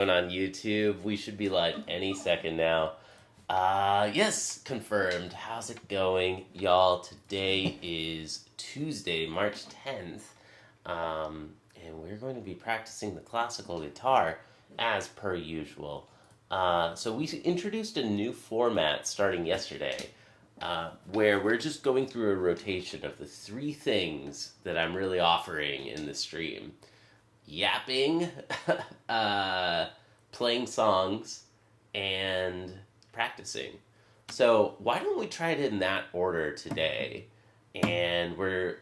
On YouTube. We should be live any second now. Yes, confirmed. How's it going, y'all? Today is Tuesday, March 10th, and we're going to be practicing the classical guitar as per usual. So we introduced a new format starting yesterday, where we're just going through a rotation of the three things that I'm really offering in the stream: yapping, uh, playing songs, and practicing. So why don't we try it in that order today? And we're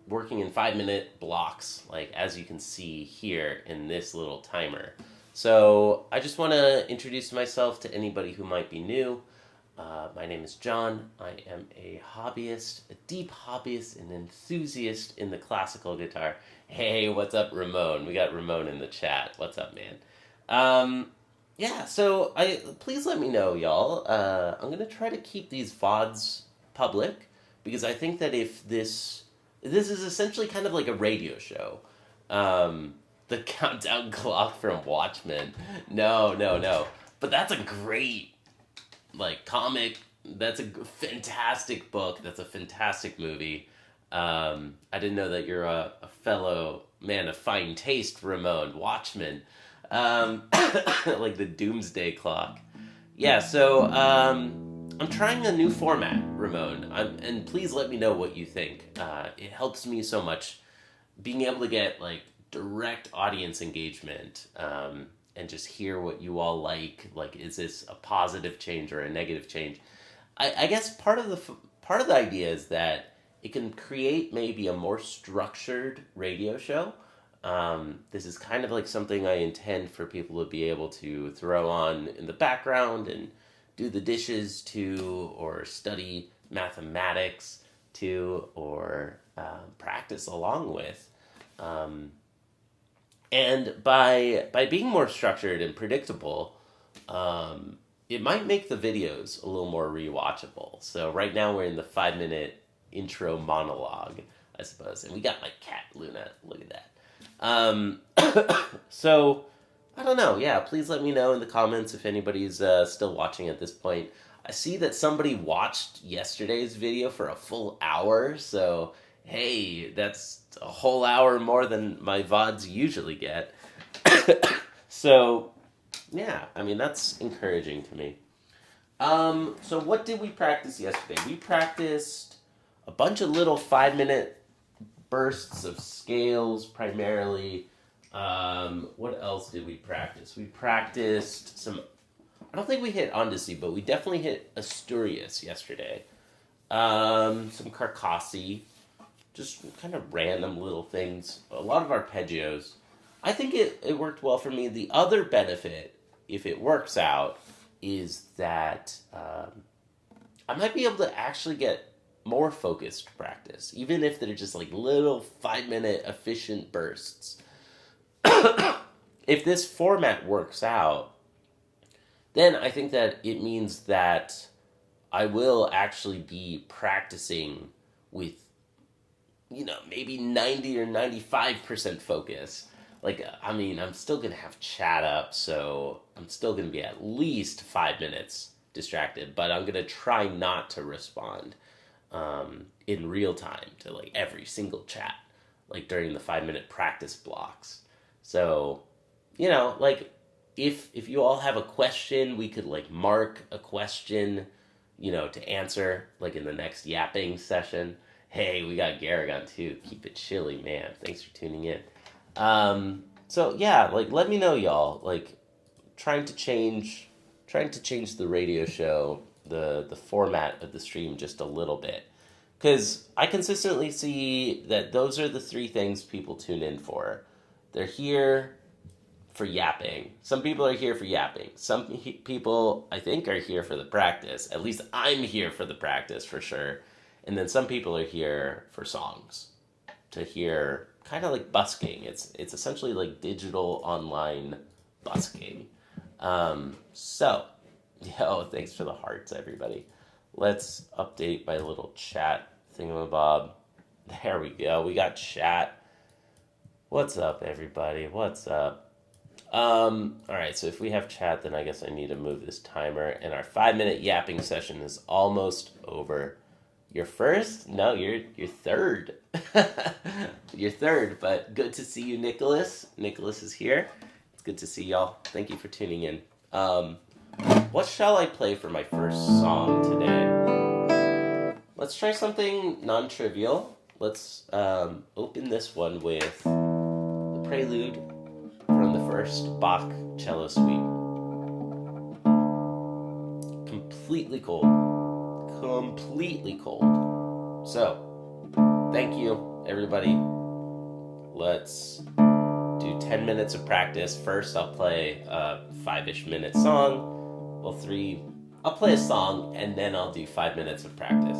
working in 5 minute blocks, like as you can see here in this little timer. So I just want to introduce myself to anybody who might be new. My name is John. I am a hobbyist, a deep hobbyist and enthusiast in the classical guitar. Hey, what's up, Ramon? We got Ramon in the chat. What's up, man? Yeah, so please let me know, y'all. I'm gonna try to keep these VODs public because I think that if this is essentially kind of like a radio show. The countdown clock from Watchmen. No. But that's a great comic. That's a fantastic book. That's a fantastic movie. I didn't know that you're a fellow man of fine taste, Ramon. Watchmen. Like the Doomsday Clock. Yeah, so I'm trying a new format, Ramon. And please let me know what you think. It helps me so much being able to get direct audience engagement, and just hear what you all like. Like, is this a positive change or a negative change? I guess part of the idea is that it can create maybe a more structured radio show. This is kind of like something I intend for people to be able to throw on in the background and do the dishes to, or study mathematics to, or practice along with. And by being more structured and predictable, it might make the videos a little more rewatchable. So right now we're in the 5 minute intro monologue, I suppose. And we got my cat, Luna. Look at that. So, I don't know. Yeah, please let me know in the comments if anybody's still watching at this point. I see that somebody watched yesterday's video for a full hour, so hey, that's a whole hour more than my VODs usually get. So, yeah, I mean, that's encouraging to me. So what did we practice yesterday? We practiced a bunch of little 5 minute bursts of scales, primarily. What else did we practice? We practiced some... I don't think we hit Ondesi, but we definitely hit Asturias yesterday. Some Carcassi. Just kind of random little things. A lot of arpeggios. I think it worked well for me. The other benefit, if it works out, is that I might be able to actually get more focused practice, even if they're just little 5 minute efficient bursts. If this format works out, then I think that it means that I will actually be practicing with maybe 90 or 95% focus. I'm still going to have chat up, so I'm still going to be at least 5 minutes distracted, but I'm going to try not to respond in real time to every single chat, during the 5 minute practice blocks. So, if you all have a question, we could mark a question, to answer in the next yapping session. Hey, we got Garrigon too. Keep it chilly, man. Thanks for tuning in. So yeah, let me know, y'all. Trying to change the radio show, the format of the stream just a little bit, because I consistently see that those are the three things people tune in for. They're here for yapping. Some people are here for yapping. Some people, I think, are here for the practice. At least I'm here for the practice for sure. And then some people are here for songs, to hear kind of like busking. It's essentially digital online busking. So, thanks for the hearts, everybody. Let's update my little chat thingamabob. There we go. We got chat. What's up, everybody? What's up? All right, so if we have chat, then I guess I need to move this timer, and our 5 minute yapping session is almost over. You're first? No, you're third. You're third, but good to see you, Nicholas. Nicholas is here. It's good to see y'all. Thank you for tuning in. What shall I play for my first song today? Let's try something non-trivial. Let's open this one with the prelude from the first Bach cello suite. Completely cold. Completely cold. So, thank you, everybody. Let's do 10 minutes of practice. First, I'll play a 5-ish minute song. Well, I'll play a song, and then I'll do 5 minutes of practice.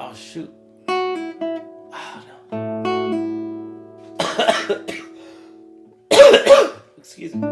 Oh, shoot. Oh, no. Excuse me.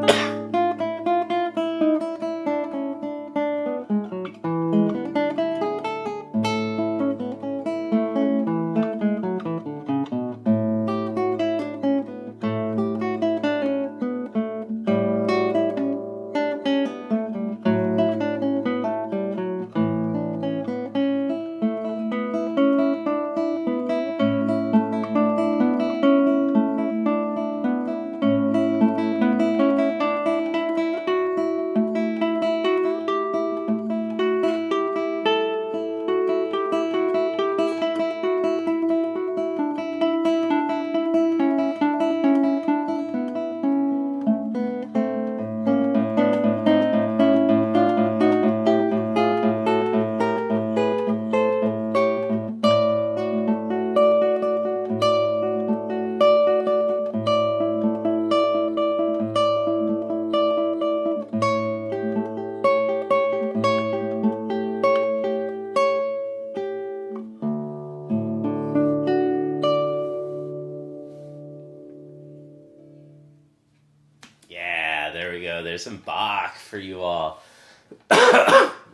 Yeah, there we go. There's some Bach for you all.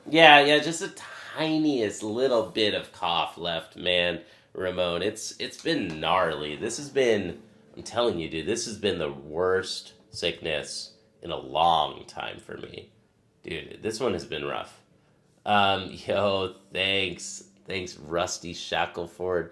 Yeah, just the tiniest little bit of cough left, man. Ramon, it's been gnarly. I'm telling you, dude, this has been the worst sickness in a long time for me. Dude, this one has been rough. Yo, thanks. Thanks, Rusty Shackleford.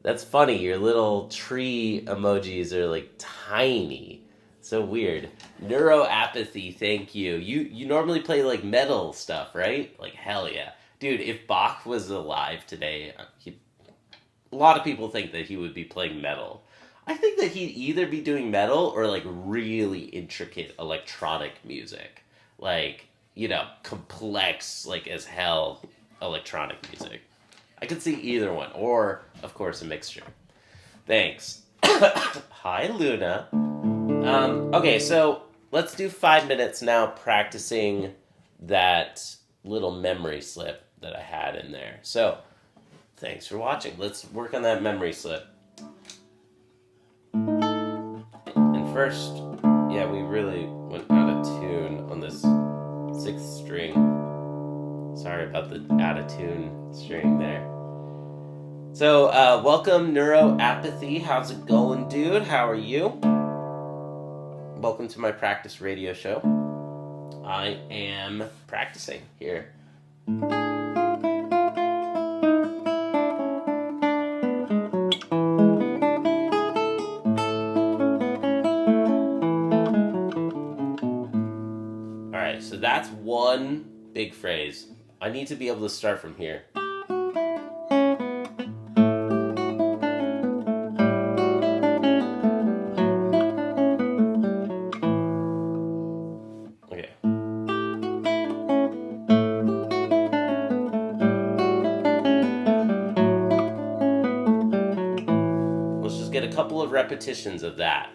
That's funny. Your little tree emojis are like tiny. So weird. Neuroapathy, thank you. You normally play like metal stuff, right? Like hell yeah. Dude, if Bach was alive today, a lot of people think that he would be playing metal. I think that he'd either be doing metal or like really intricate electronic music. Like, complex like as hell electronic music. I could see either one, or of course a mixture. Thanks. Hi, Luna. Okay, so let's do 5 minutes now practicing that little memory slip that I had in there. So, thanks for watching. Let's work on that memory slip. And first, we really went out of tune on this 6th string. Sorry about the out of tune string there. So, welcome, Neuroapathy. How's it going, dude? How are you? Welcome to my practice radio show. I am practicing here. Alright, so that's one big phrase. I need to be able to start from here. Couple of repetitions of that.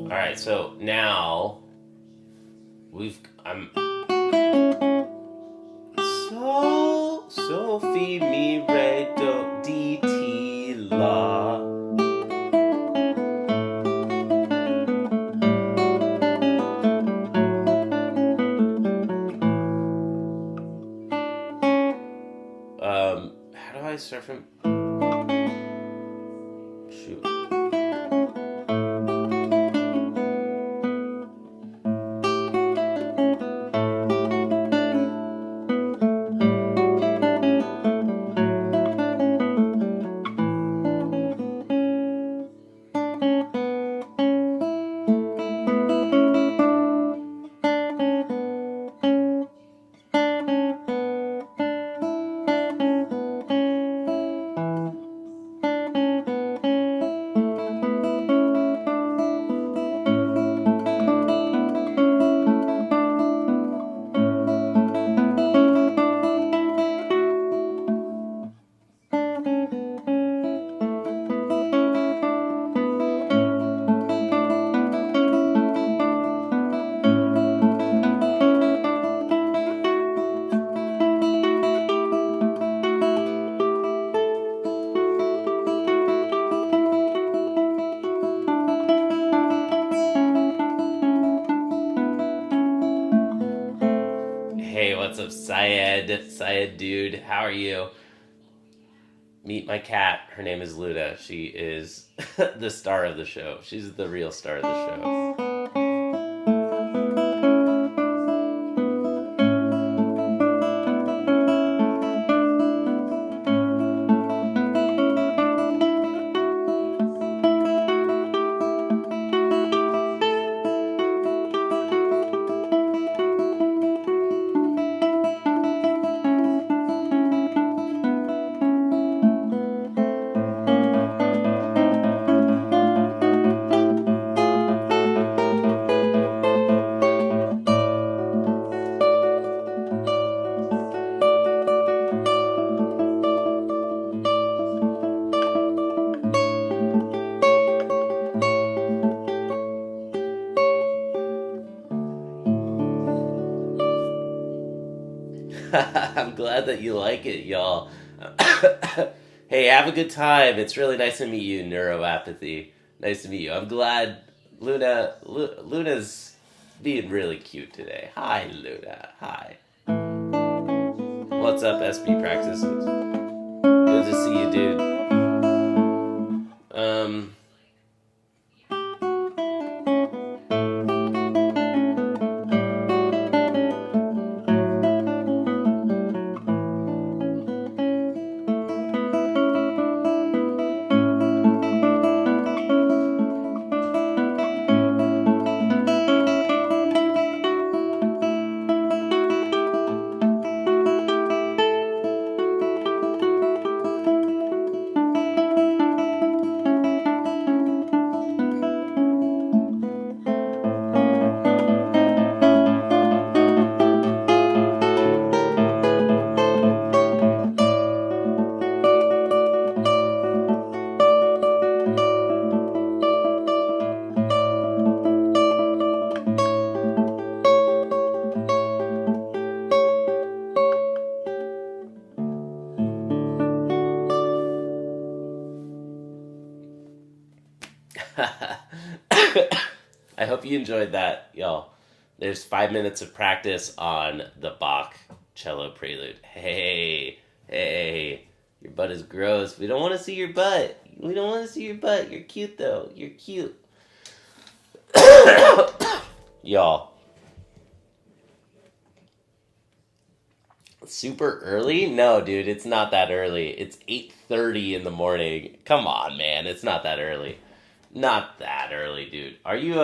Alright, so now I'm so fi mi re do di ti la. How do I start from? Shoot. Hey, what's up, Syed? Syed, dude, how are you? Meet my cat. Her name is Luda. She is the star of the show. She's the real star of the show. glad that you like it, y'all. Hey, have a good time. It's really nice to meet you, Neuroapathy. Nice to meet you. I'm glad Luna's being really cute today. Hi, Luna. Hi. What's up, SB Practices? Good to see you, dude. Um... I hope you enjoyed that, y'all. There's 5 minutes of practice on the Bach cello prelude. Hey, your butt is gross. We don't want to see your butt. We don't want to see your butt. You're cute, though. You're cute. Y'all. Super early? No, dude, it's not that early. It's 8:30 in the morning. Come on, man. It's not that early. Not that early, dude. Are you,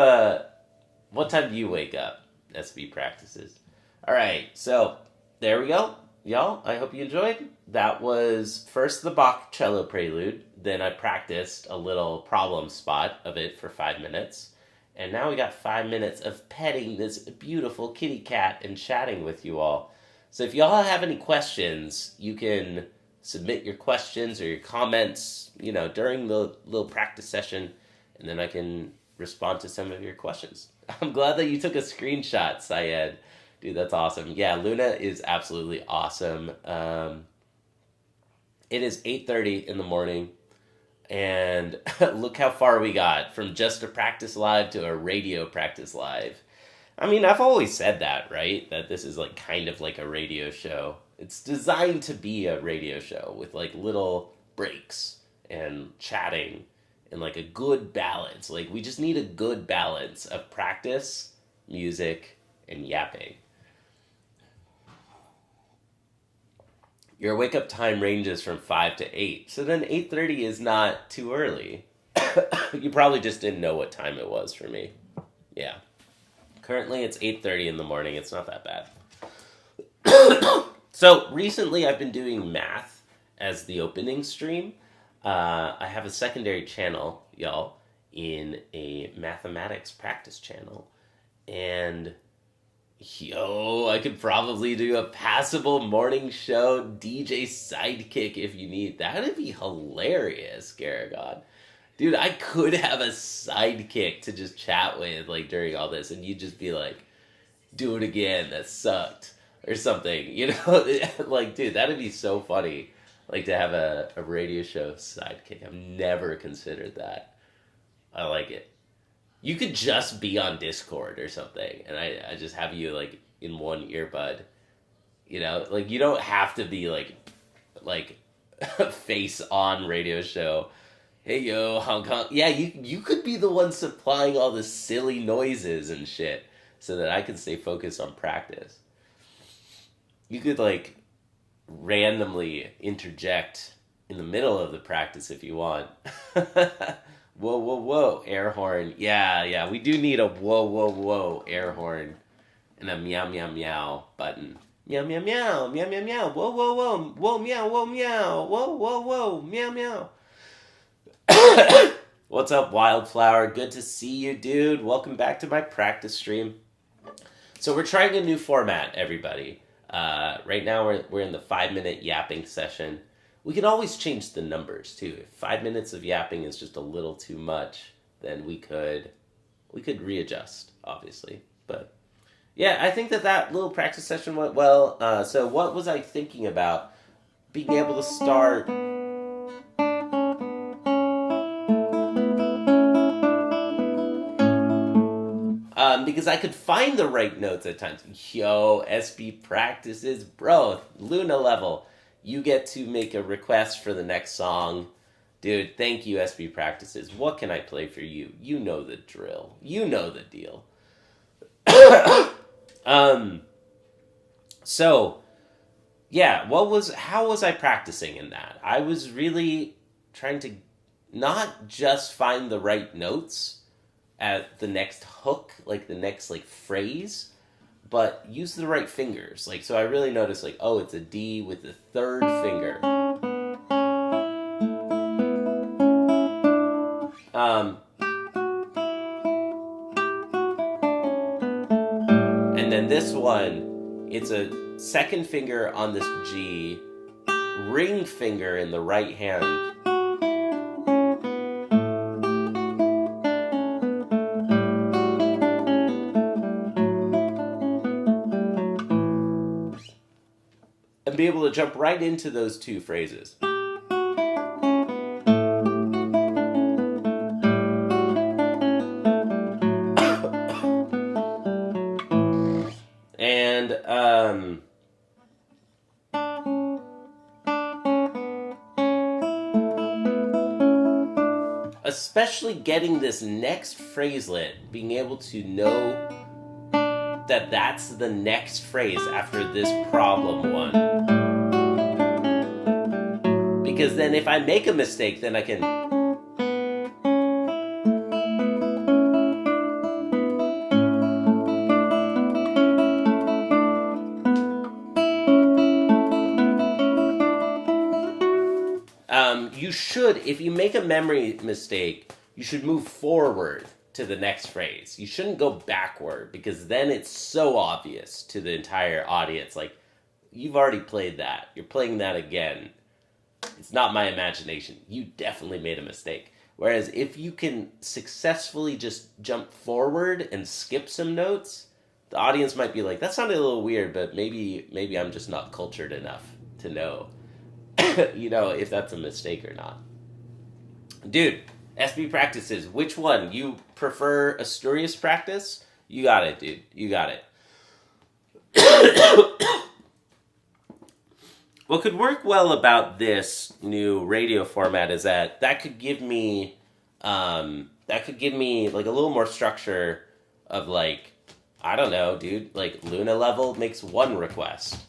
what time do you wake up? SB Practices. Alright, so, there we go. Y'all, I hope you enjoyed. That was first the Bach cello prelude. Then I practiced a little problem spot of it for 5 minutes. And now we got 5 minutes of petting this beautiful kitty cat and chatting with you all. So if y'all have any questions, you can submit your questions or your comments, during the little practice session, and then I can respond to some of your questions. I'm glad that you took a screenshot, Syed. Dude, that's awesome. Yeah, Luna is absolutely awesome. It is 8:30 in the morning, and look how far we got from just a practice live to a radio practice live. I mean, I've always said that, right? That this is kind of like a radio show. It's designed to be a radio show with little breaks and chatting and a good balance. We just need a good balance of practice, music, and yapping. Your wake-up time ranges from 5 to 8, so then 8:30 is not too early. You probably just didn't know what time it was for me. Yeah. Currently, it's 8:30 in the morning. It's not that bad. So, recently I've been doing math as the opening stream. I have a secondary channel, y'all, in a mathematics practice channel. And, I could probably do a passable morning show DJ sidekick if you need. That would be hilarious, Garagon. Dude, I could have a sidekick to just chat with, during all this, and you'd just be do it again, that sucked, or something, dude, that'd be so funny, to have a radio show sidekick. I've never considered that. I like it. You could just be on Discord or something, and I just have you, in one earbud, you don't have to be, face-on radio show. Hey, yo, Hong Kong. Yeah, you could be the one supplying all the silly noises and shit so that I can stay focused on practice. You could, randomly interject in the middle of the practice if you want. Whoa, air horn. Yeah, we do need a whoa, air horn and a meow button. Meow, meow, whoa, meow. What's up, Wildflower? Good to see you, dude. Welcome back to my practice stream. So we're trying a new format, everybody. Right now we're in the 5-minute yapping session. We can always change the numbers too. If 5 minutes of yapping is just a little too much, then we could readjust, obviously. But Yeah, I think that little practice session went well. So what was I thinking about? Being able to start. Because I could find the right notes at times. Yo, SB practices, bro, Luna level. You get to make a request for the next song. Dude, thank you, SB practices. What can I play for you? You know the drill. You know the deal. So, yeah, how was I practicing in that? I was really trying to not just find the right notes at the next hook, like the next like phrase, but use the right fingers. Like, so I really noticed like, oh, it's a D with the third finger. And then this one, it's a second finger on this G, ring finger in the right hand. And be able to jump right into those two phrases. And especially getting this next phraselet, being able to know that that's the next phrase after this problem one. Because then if I make a mistake, then I can... you should, if you make a memory mistake, you should move forward to the next phrase. You shouldn't go backward, because then it's so obvious to the entire audience. Like, you've already played that. You're playing that again. It's not my imagination. You definitely made a mistake. Whereas if you can successfully just jump forward and skip some notes, the audience might be like, that sounded a little weird, but maybe I'm just not cultured enough to know, if that's a mistake or not. Dude, SB practices, which one? You prefer Asturias practice? You got it, dude. You got it. What could work well about this new radio format is that could give me like a little more structure of like, I don't know, dude, like Luna level makes one request.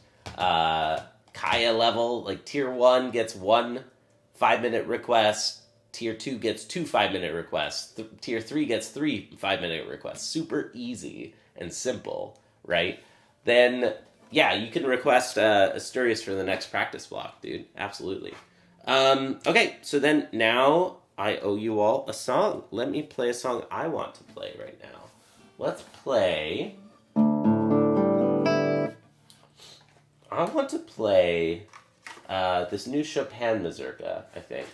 Kaya level, like tier 1 gets 1 5-minute request. Tier 2 gets 2 5-minute requests. Tier 3 gets 3 5-minute requests. Super easy and simple, right? Then, yeah, you can request Asturias for the next practice block, dude. Absolutely. Okay, so then now I owe you all a song. Let me play a song I want to play right now. Let's play... I want to play this new Chopin mazurka, I think,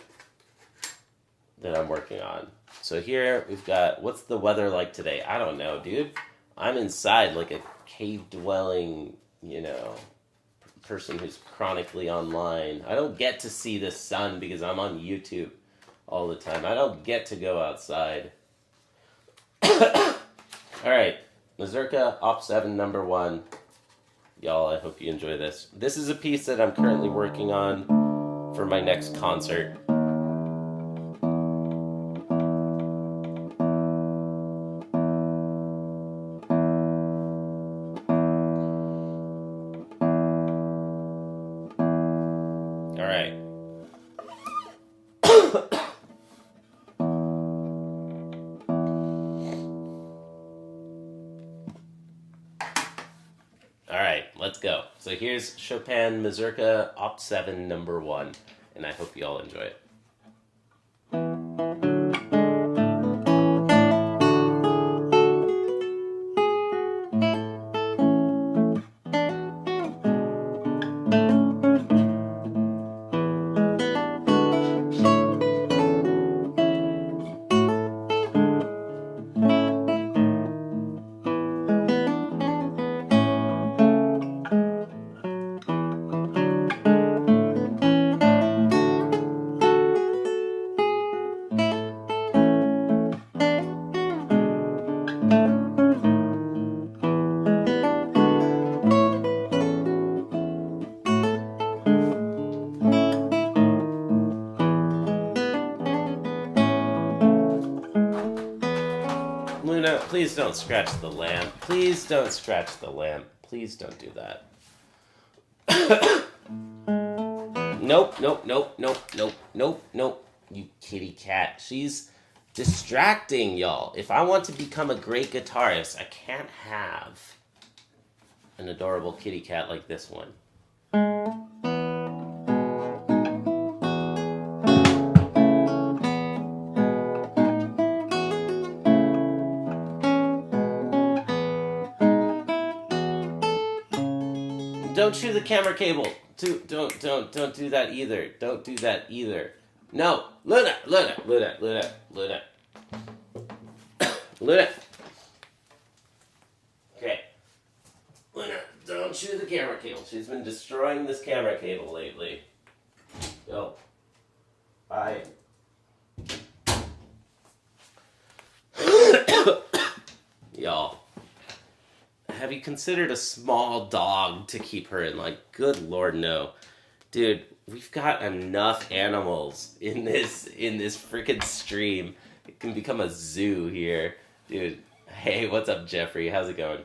that I'm working on. So here we've got, what's the weather like today? I don't know, dude. I'm inside like a cave-dwelling, person who's chronically online. I don't get to see the sun because I'm on YouTube all the time. I don't get to go outside. All right, mazurka, op 7, number 1. Y'all, I hope you enjoy this. This is a piece that I'm currently working on for my next concert. All right. Let's go. So here's Chopin Mazurka Op 7 number 1, and I hope you all enjoy it. Please don't scratch the lamp. Please don't scratch the lamp. Please don't do that. Nope, nope, nope, nope, nope, nope, nope. You kitty cat. She's distracting, y'all. If I want to become a great guitarist, I can't have an adorable kitty cat like this one. Don't chew the camera cable. Don't do that either. Don't do that either. No, Luna. Luna. Okay. Luna, don't chew the camera cable. She's been destroying this camera cable lately. Go. Bye. Y'all. Have you considered a small dog to keep her in? Like, good lord, no. Dude, we've got enough animals in this freaking stream. It can become a zoo here. Dude, hey, what's up, Jeffrey? How's it going?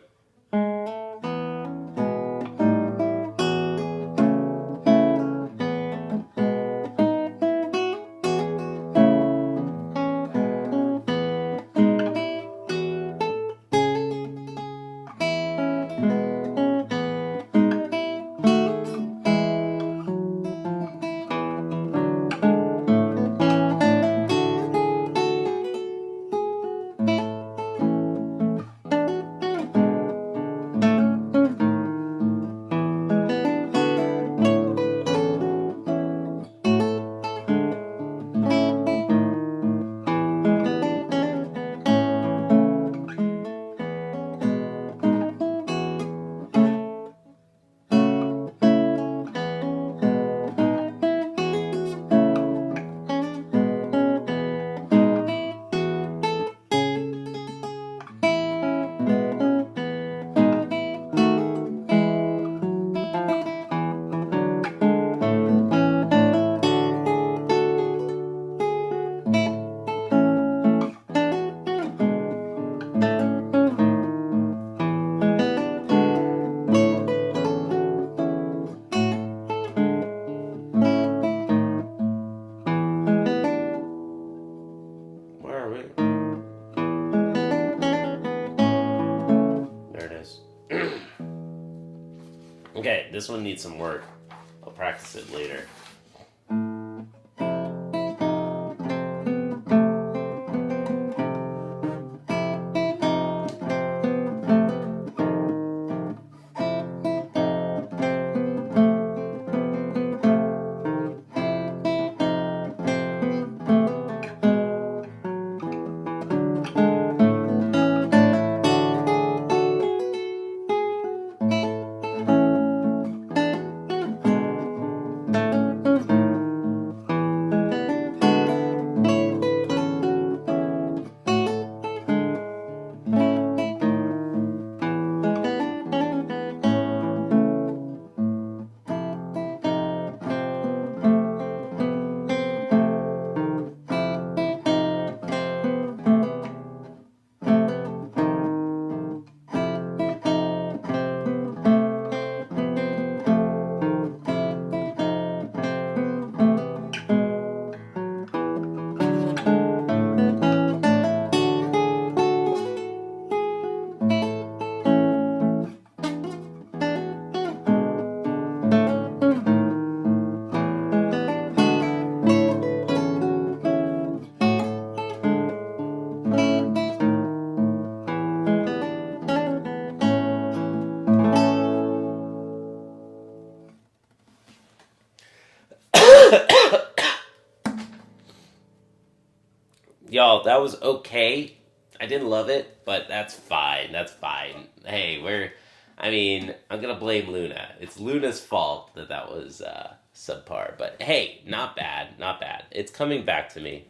Okay, this one needs some work. I'll practice it later. Y'all, that was okay. I didn't love it, but that's fine. That's fine. Hey, I'm gonna blame Luna. It's Luna's fault that was subpar. But hey, not bad, not bad. It's coming back to me.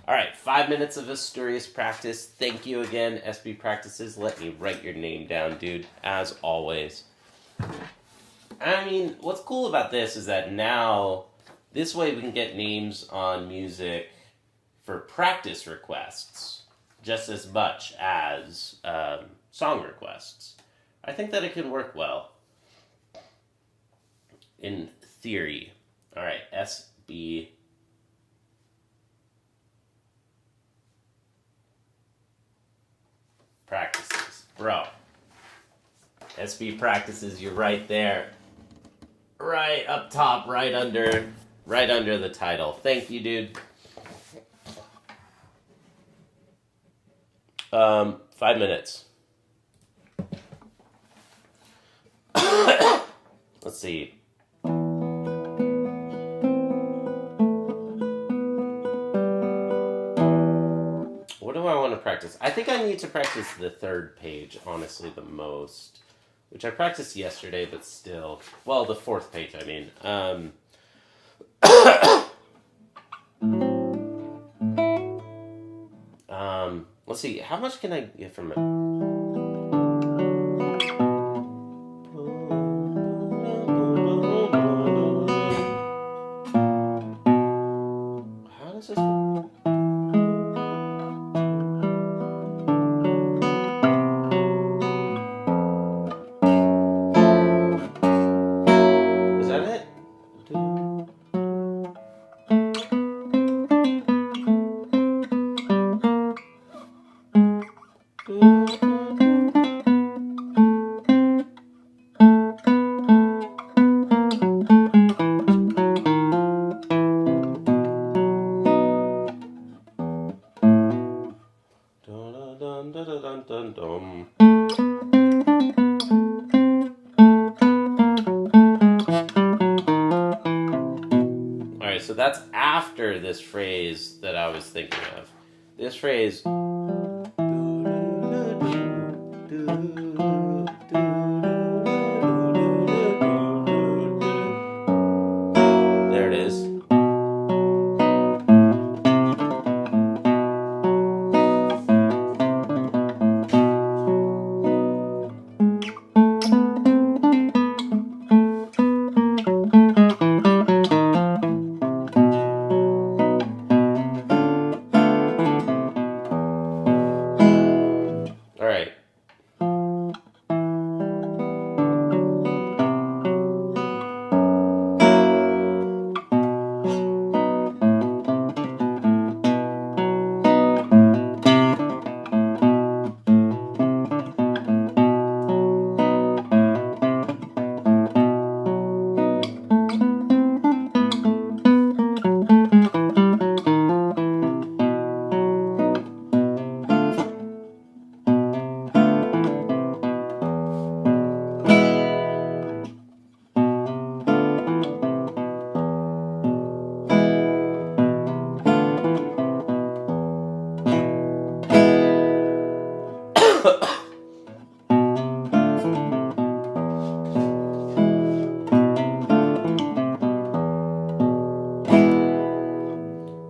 All right, 5 minutes of Asturias practice. Thank you again, SB Practices. Let me write your name down, dude, as always. I mean, what's cool about this is that now, this way we can get names on music for practice requests. just as much as song requests. I think that it can work well. In theory. All right, SB. Practices. Bro. SB practices, you're right there. Right up top, right under the title. Thank you, dude. 5 minutes. Let's see. What do I want to practice? I think I need to practice the third page, honestly, the most. Which I practiced yesterday, but still. Well, the fourth page, I mean. Let's see. How much can I get from it? How does this... Is that it? Alright, so that's after this phrase that I was thinking of. This phrase... There it is. Alright.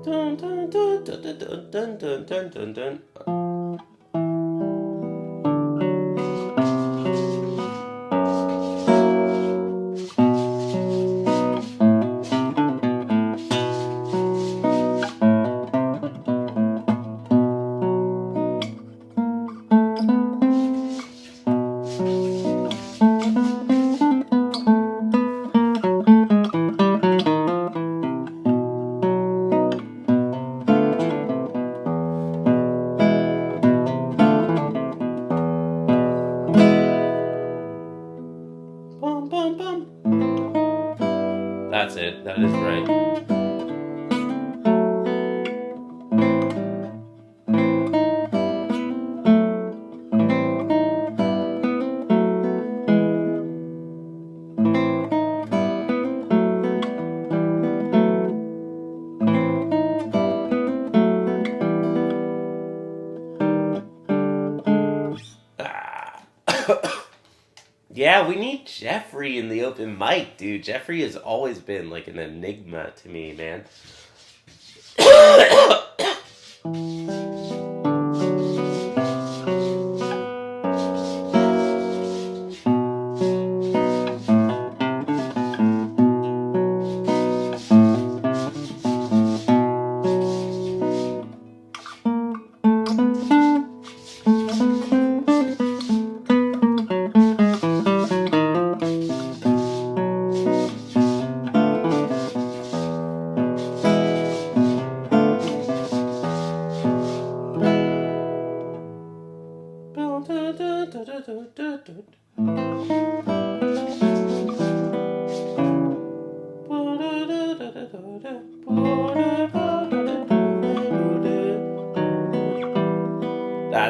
Dun, dun, dun, dun, dun, dun, dun, dun, dun, dun. Bum, bum, bum. That's it. That is right. Yeah, we need Jeffrey in the open mic, dude. Jeffrey has always been like an enigma to me, man.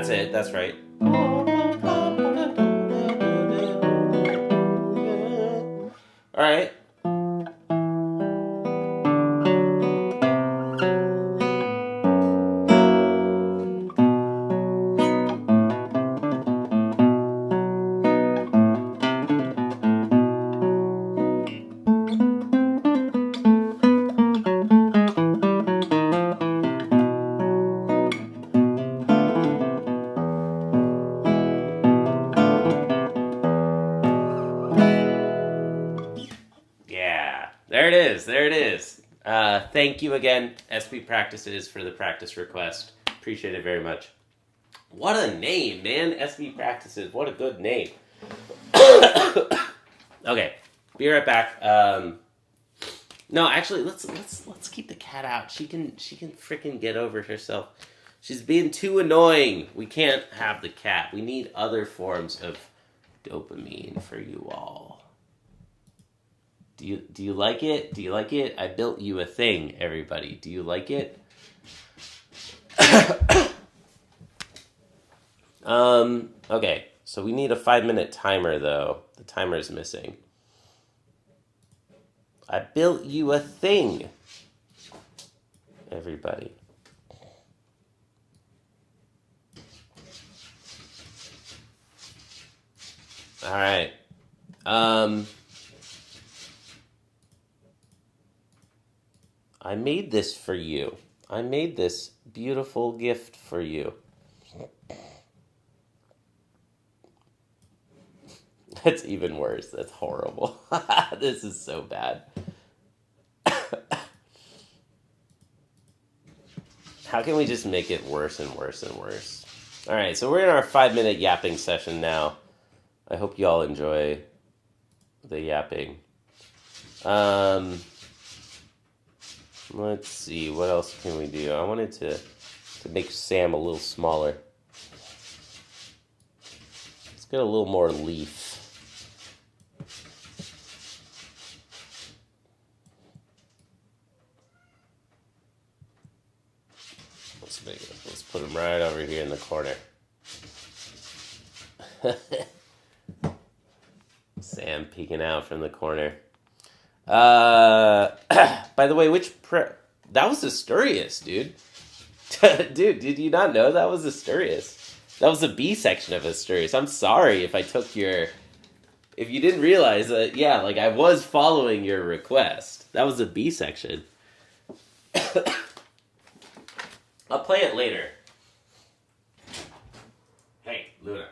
That's it. That's right. All right. Yeah, there it is. There it is. Thank you again, SP Practices, for the practice request. Appreciate it very much. What a name, man! SP Practices. What a good name. Okay, be right back. No, actually, let's keep the cat out. She can freaking get over herself. She's being too annoying. We can't have the cat. We need other forms of dopamine for you all. Do you like it? Do you like it? I built you a thing, everybody. Do you like it? Okay. So we need a 5-minute timer though. The timer is missing. I built you a thing, everybody. All right. I made this for you. I made this beautiful gift for you. That's even worse. That's horrible. This is so bad. How can we just make it worse and worse and worse? All right, so we're in our 5-minute yapping session now. I hope you all enjoy the yapping. Let's see, what else can we do? I wanted to make Sam a little smaller. Let's get a little more leaf. Let's put him right over here in the corner. Sam peeking out from the corner. By the way, that was Asturias, dude. Dude, did you not know that was Asturias? That was the B section of Asturias. I'm sorry if I took if you didn't realize that, yeah, like I was following your request. That was the B section. I'll play it later. Hey, Luna.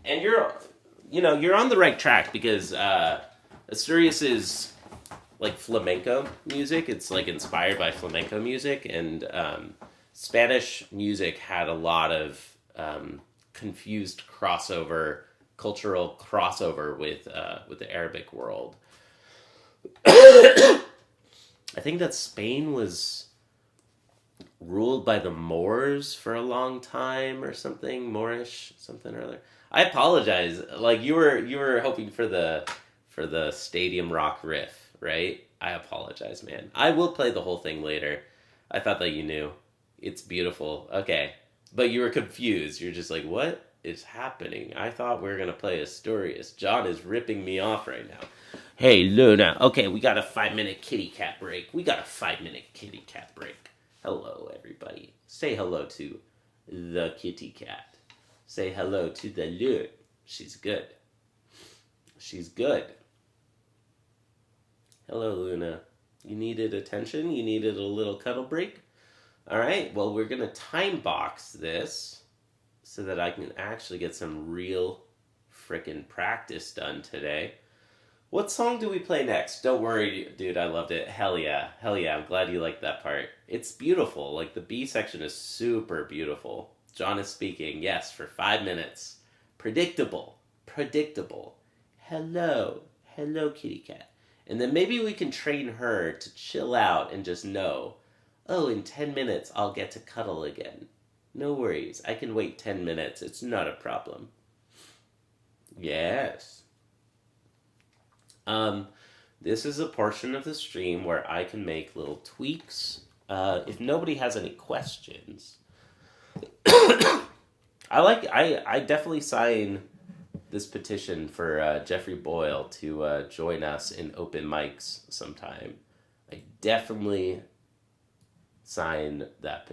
And you're on the right track because Asturias is like flamenco music. It's like inspired by flamenco music, and Spanish music had a lot of confused cultural crossover with the Arabic world. I think that Spain was ruled by the Moors for a long time or something, Moorish something or other. I apologize. Like you were hoping for the Stadium Rock riff, right? I apologize, man. I will play the whole thing later. I thought that you knew. It's beautiful. Okay. But you were confused. You're just like, what is happening? I thought we were going to play Asturias. John is ripping me off right now. Hey, Luna. Okay, we got a 5-minute kitty cat break. Hello, everybody. Say hello to the kitty cat. Say hello to the Luna. She's good. Hello, Luna. You needed attention? You needed a little cuddle break? All right, well, we're going to time box this so that I can actually get some real frickin' practice done today. What song do we play next? Don't worry, dude, I loved it. Hell yeah, I'm glad you liked that part. It's beautiful, like the B section is super beautiful. John is speaking, yes, for 5 minutes. Predictable. Hello, kitty cat. And then maybe we can train her to chill out and just know, oh, in 10 minutes I'll get to cuddle again. No worries, I can wait 10 minutes, it's not a problem. Yes. This is a portion of the stream where I can make little tweaks. If nobody has any questions, I definitely sign this petition for Jeffrey Boyle to join us in open mics sometime. I definitely sign that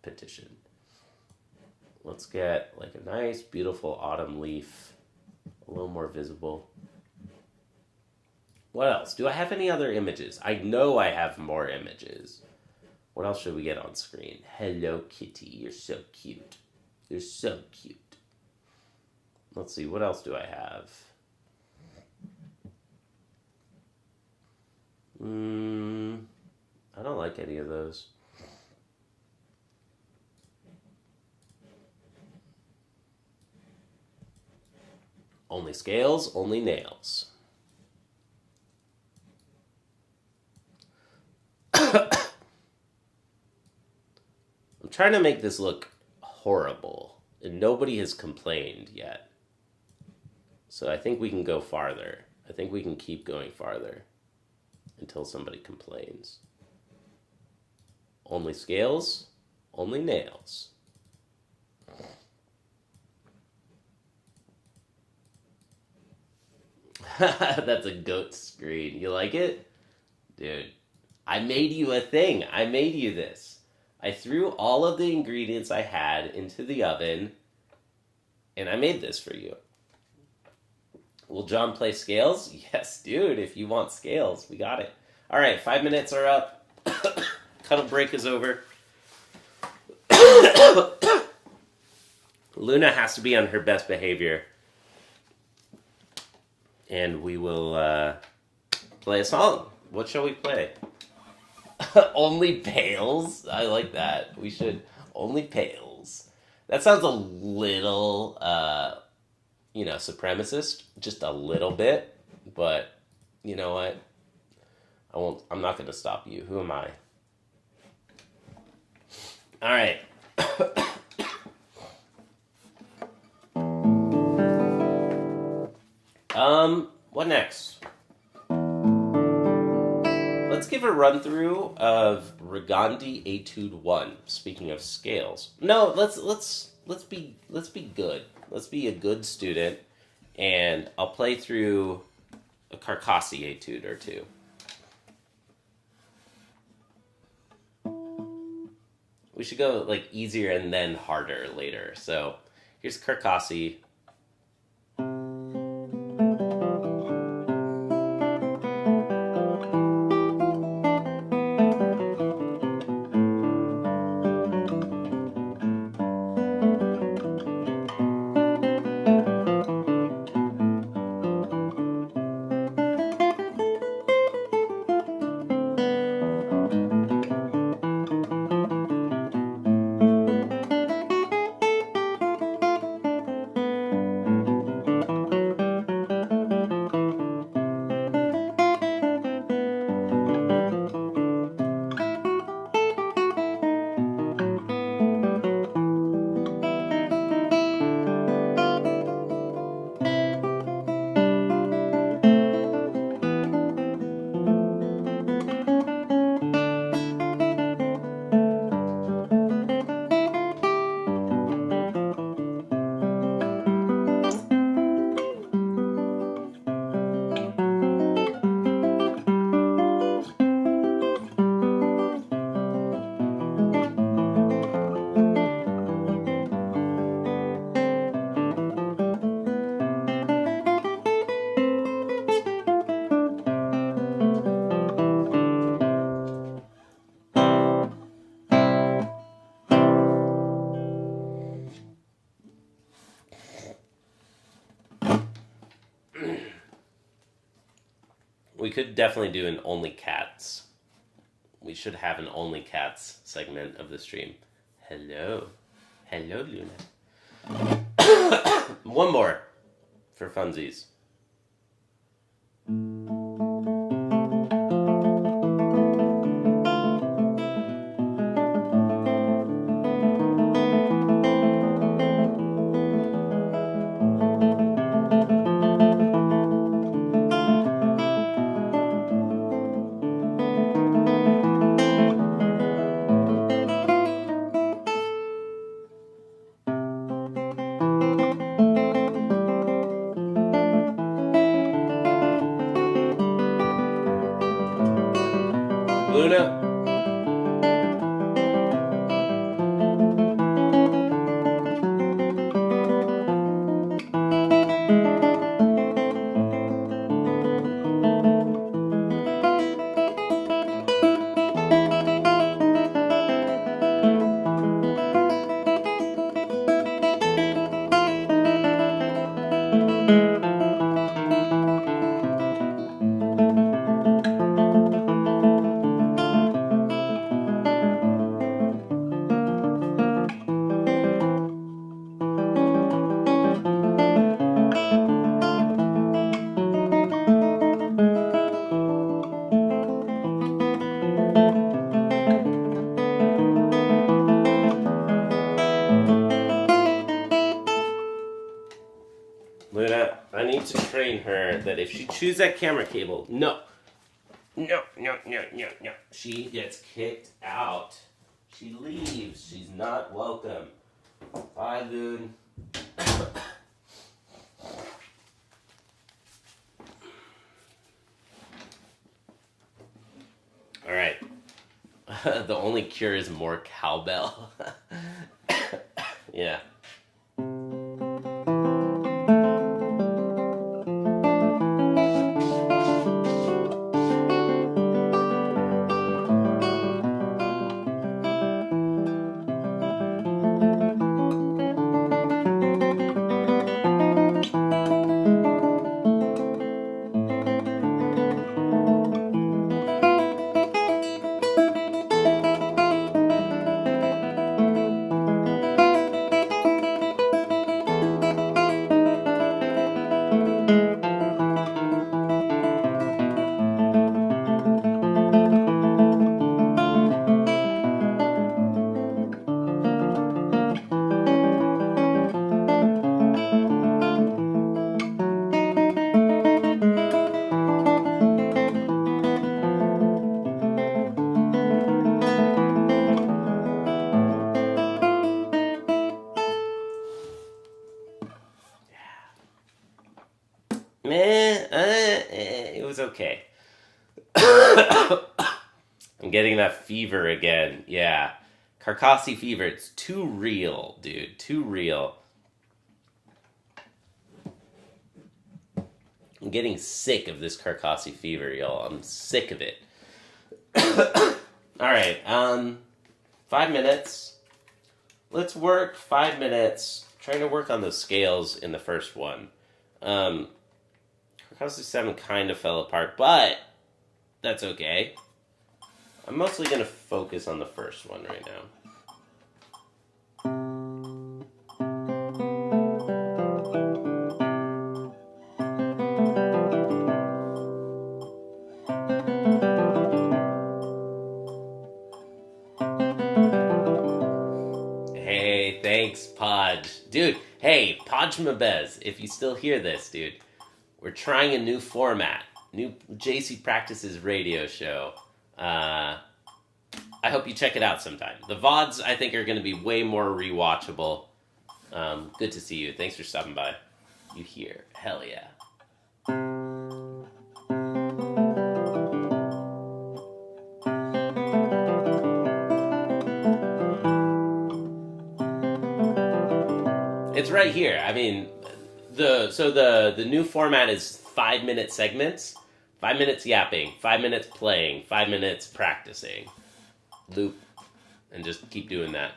petition. Let's get like a nice, beautiful autumn leaf, a little more visible. What else? Do I have any other images? I know I have more images. What else should we get on screen? Hello, Kitty. You're so cute. You're so cute. Let's see. What else do I have? I don't like any of those. Only scales, only nails. I'm trying to make this look horrible, and nobody has complained yet. So I think we can go farther. I think we can keep going farther until somebody complains. Only scales, only nails. That's a goat screen. You like it? Dude, I made you a thing. I made you this. I threw all of the ingredients I had into the oven, and I made this for you. Will John play scales? Yes, dude, if you want scales, we got it. All right, 5 minutes are up. Cuddle break is over. Luna has to be on her best behavior. And we will play a song. What shall we play? Only pails? I like that. We should. Only pails. That sounds a little, supremacist. Just a little bit. But, you know what? I'm not going to stop you. Who am I? All right. What next? Let's give a run through of Regandi Etude 1. Speaking of scales. No, let's be good. Let's be a good student, and I'll play through a Carcassi etude or two. We should go like easier and then harder later. So here's Carcassi. We could definitely do an Only Cats. We should have an Only Cats segment of the stream. Hello. Hello, Luna. One more for funsies. need to train her that if she chews that camera cable, no. She gets kicked out. She leaves. She's not welcome. Bye, Loon. All right. The only cure is more cowbell. Yeah. It was okay. I'm getting that fever again. Yeah. Carcassi fever. It's too real, dude. Too real. I'm getting sick of this Carcassi fever, y'all. I'm sick of it. Alright, 5 minutes. Let's work 5 minutes. Trying to work on those scales in the first one. Carcassi 7 kind of fell apart, but that's okay. I'm mostly going to focus on the first one right now. Hey, thanks, Podge. Dude, hey, Podge Mabez, if you still hear this, dude, we're trying a new format. New JC Practices radio show. I hope you check it out sometime. The VODs, I think, are going to be way more rewatchable. Good to see you. Thanks for stopping by. You here. Hell yeah. It's right here. I mean, the new format is 5-minute segments. 5 minutes yapping, 5 minutes playing, 5 minutes practicing. Loop, and just keep doing that.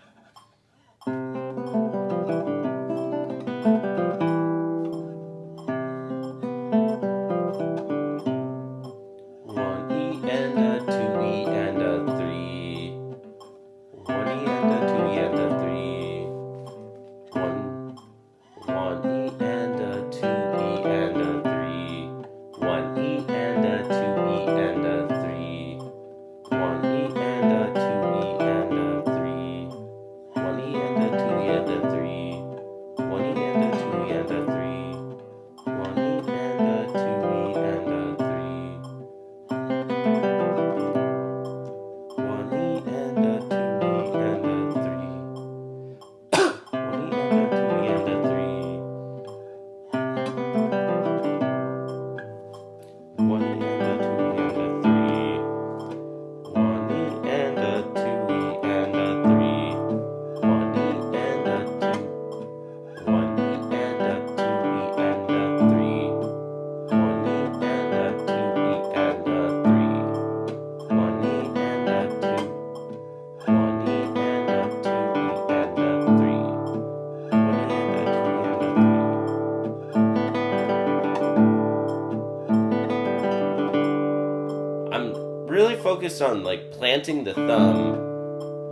Focused on like planting the thumb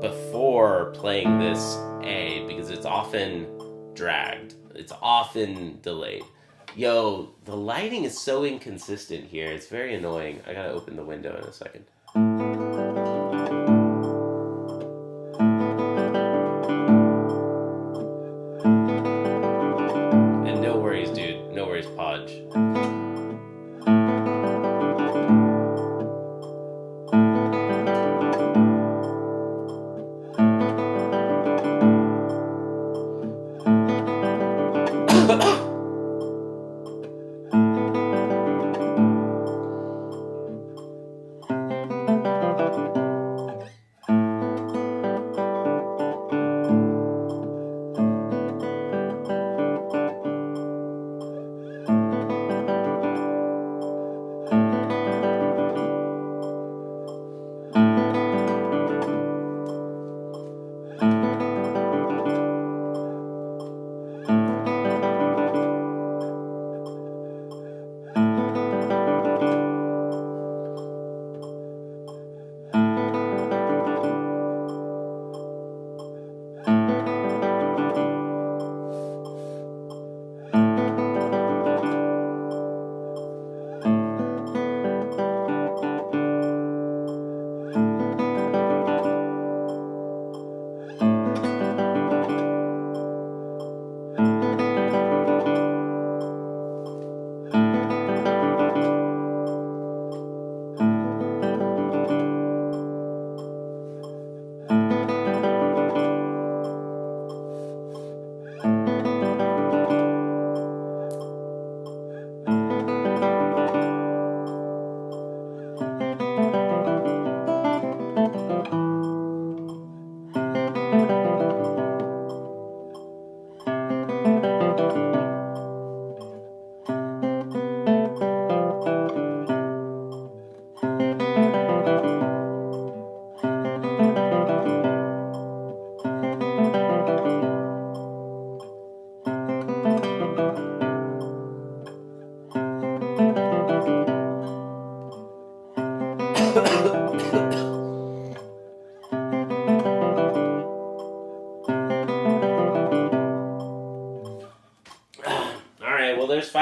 before playing this A because it's often dragged. It's often delayed. Yo, the lighting is so inconsistent here. It's very annoying. I gotta open the window in a second. And no worries, dude. No worries, Podge.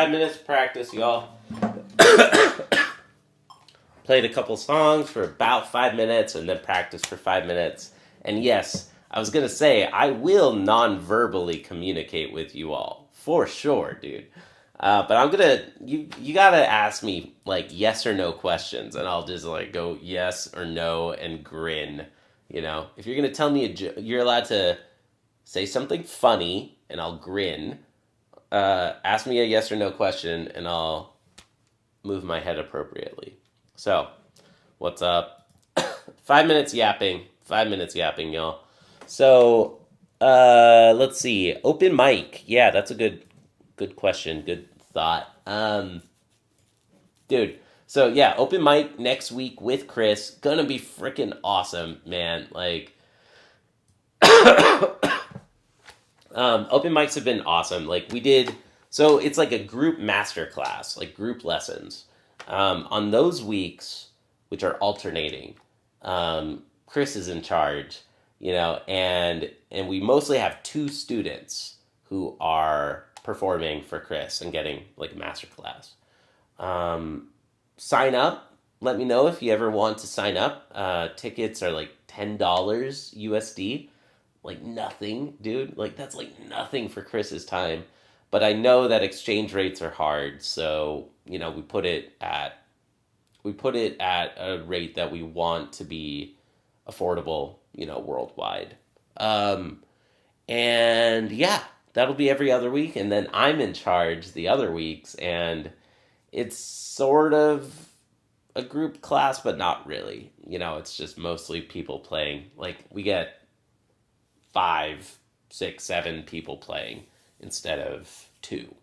5 minutes of practice, y'all. Played a couple songs for about 5 minutes and then practiced for 5 minutes. And yes, I was going to say, I will non-verbally communicate with you all. For sure, dude. But I'm going to, you got to ask me, like, yes or no questions. And I'll just, like, go yes or no and grin. You know, if you're going to tell me you're allowed to say something funny and I'll grin. Ask me a yes or no question and I'll move my head appropriately. So, what's up? 5 minutes yapping. 5 minutes yapping, y'all. So, let's see. Open mic. Yeah, that's a good question. Good thought. Dude. So, yeah, open mic next week with Chris. Gonna be freaking awesome, man. Like, open mics have been awesome. Like, we did... So, it's like a group masterclass, like group lessons. On those weeks, which are alternating, Chris is in charge, you know, and we mostly have 2 students who are performing for Chris and getting like a master class. Sign up. Let me know if you ever want to sign up. Tickets are like $10 USD. Like nothing, dude. Like that's like nothing for Chris's time. But I know that exchange rates are hard, so you know we put it at a rate that we want to be affordable, you know, worldwide. And yeah, that'll be every other week, and then I'm in charge the other weeks, and it's sort of a group class, but not really. You know, it's just mostly people playing. Like we get 5, 6, 7 people playing instead of 2.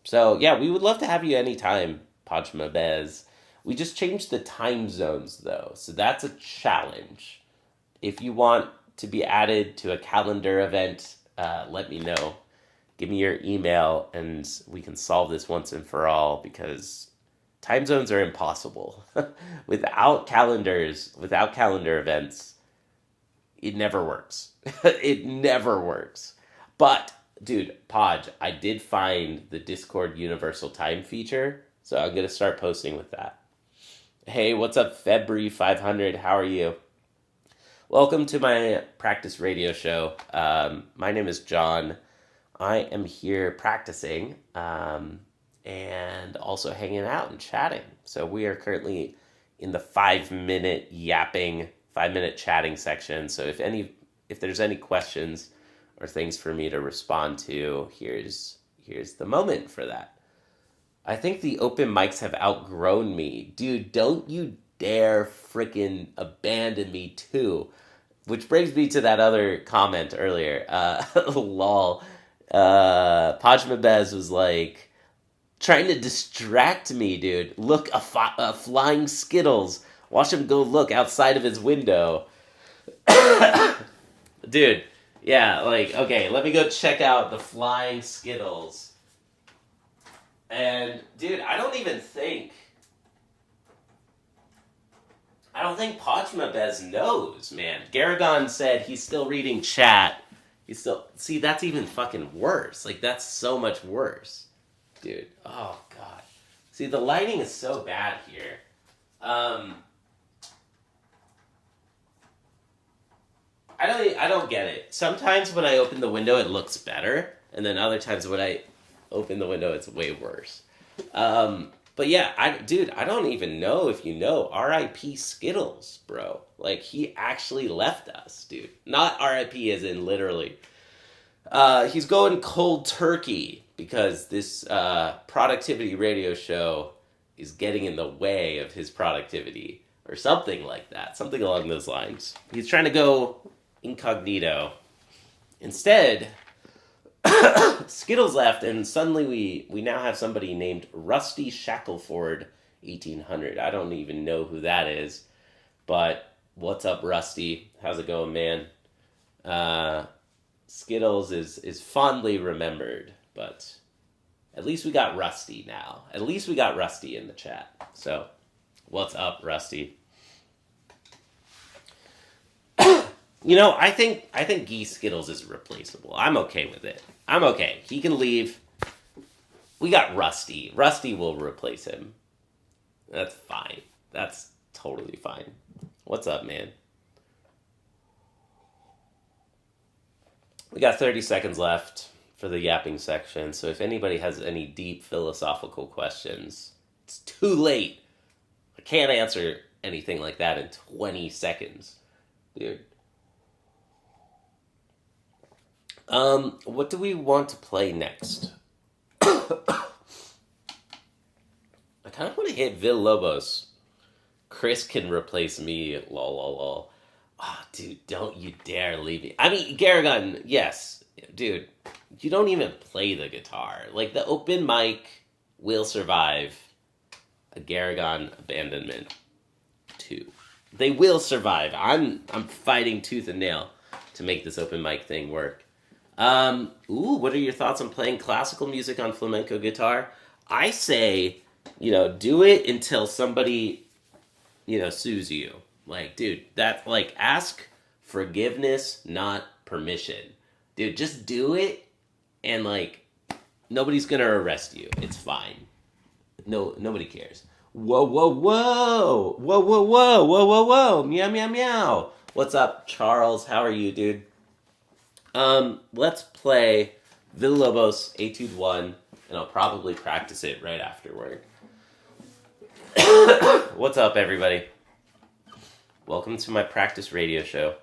So, yeah, we would love to have you anytime, Pajma Bez. We just changed the time zones, though, so that's a challenge. If you want to be added to a calendar event, let me know. Give me your email, and we can solve this once and for all, because time zones are impossible. Without calendars, without calendar events, it never works. It never works. But, dude, Podge, I did find the Discord Universal Time feature, so I'm going to start posting with that. Hey, what's up, February 500? How are you? Welcome to my practice radio show. My name is John. I am here practicing and also hanging out and chatting. So we are currently in the 5-minute yapping, 5-minute chatting section. So if there's any questions or things for me to respond to, here's the moment for that. I think the open mics have outgrown me. Dude, don't you dare freaking abandon me too. Which brings me to that other comment earlier. Lol. Pajma Bez was like, trying to distract me, dude. Look, a flying Skittles. Watch him go look outside of his window. Dude, yeah, like, okay, let me go check out the flying Skittles. And, dude, I don't think Pajma Bez knows, man. Garagon said he's still reading chat. See, that's even fucking worse. Like, that's so much worse. Dude, oh, God. See, the lighting is so bad here. I don't get it. Sometimes when I open the window, it looks better. And then other times when I open the window, it's way worse. But yeah, I don't even know if you know. R.I.P. Skittles, bro. Like, he actually left us, dude. Not R.I.P. as in literally. He's going cold turkey because this productivity radio show is getting in the way of his productivity. Or something like that. Something along those lines. He's trying to go incognito. Instead, Skittles left, and suddenly we now have somebody named Rusty Shackleford 1800. I don't even know who that is, but what's up, Rusty? How's it going, man? Skittles is fondly remembered, but at least we got Rusty now. At least we got Rusty in the chat. So, what's up, Rusty? You know, I think Geese Skittles is replaceable. I'm okay with it. I'm okay. He can leave. We got Rusty. Rusty will replace him. That's fine. That's totally fine. What's up, man? We got 30 seconds left for the yapping section, so if anybody has any deep philosophical questions, it's too late. I can't answer anything like that in 20 seconds, dude. What do we want to play next? I kind of want to hit Villalobos. Chris can replace me, lol, lol, lol. Oh, dude, don't you dare leave me. I mean, Garrigan, yes. Dude, you don't even play the guitar. Like, the open mic will survive a Garrigan abandonment 2. They will survive. I'm fighting tooth and nail to make this open mic thing work. What are your thoughts on playing classical music on flamenco guitar? I say, do it until somebody, sues you. Like, dude, ask forgiveness, not permission. Dude, just do it, and, nobody's gonna arrest you. It's fine. No, nobody cares. Whoa, whoa, whoa! Whoa, whoa, whoa! Whoa, whoa, whoa! Meow, meow, meow! What's up, Charles? How are you, dude? Let's play Villalobos Etude 1, and I'll probably practice it right afterward. What's up, everybody? Welcome to my practice radio show.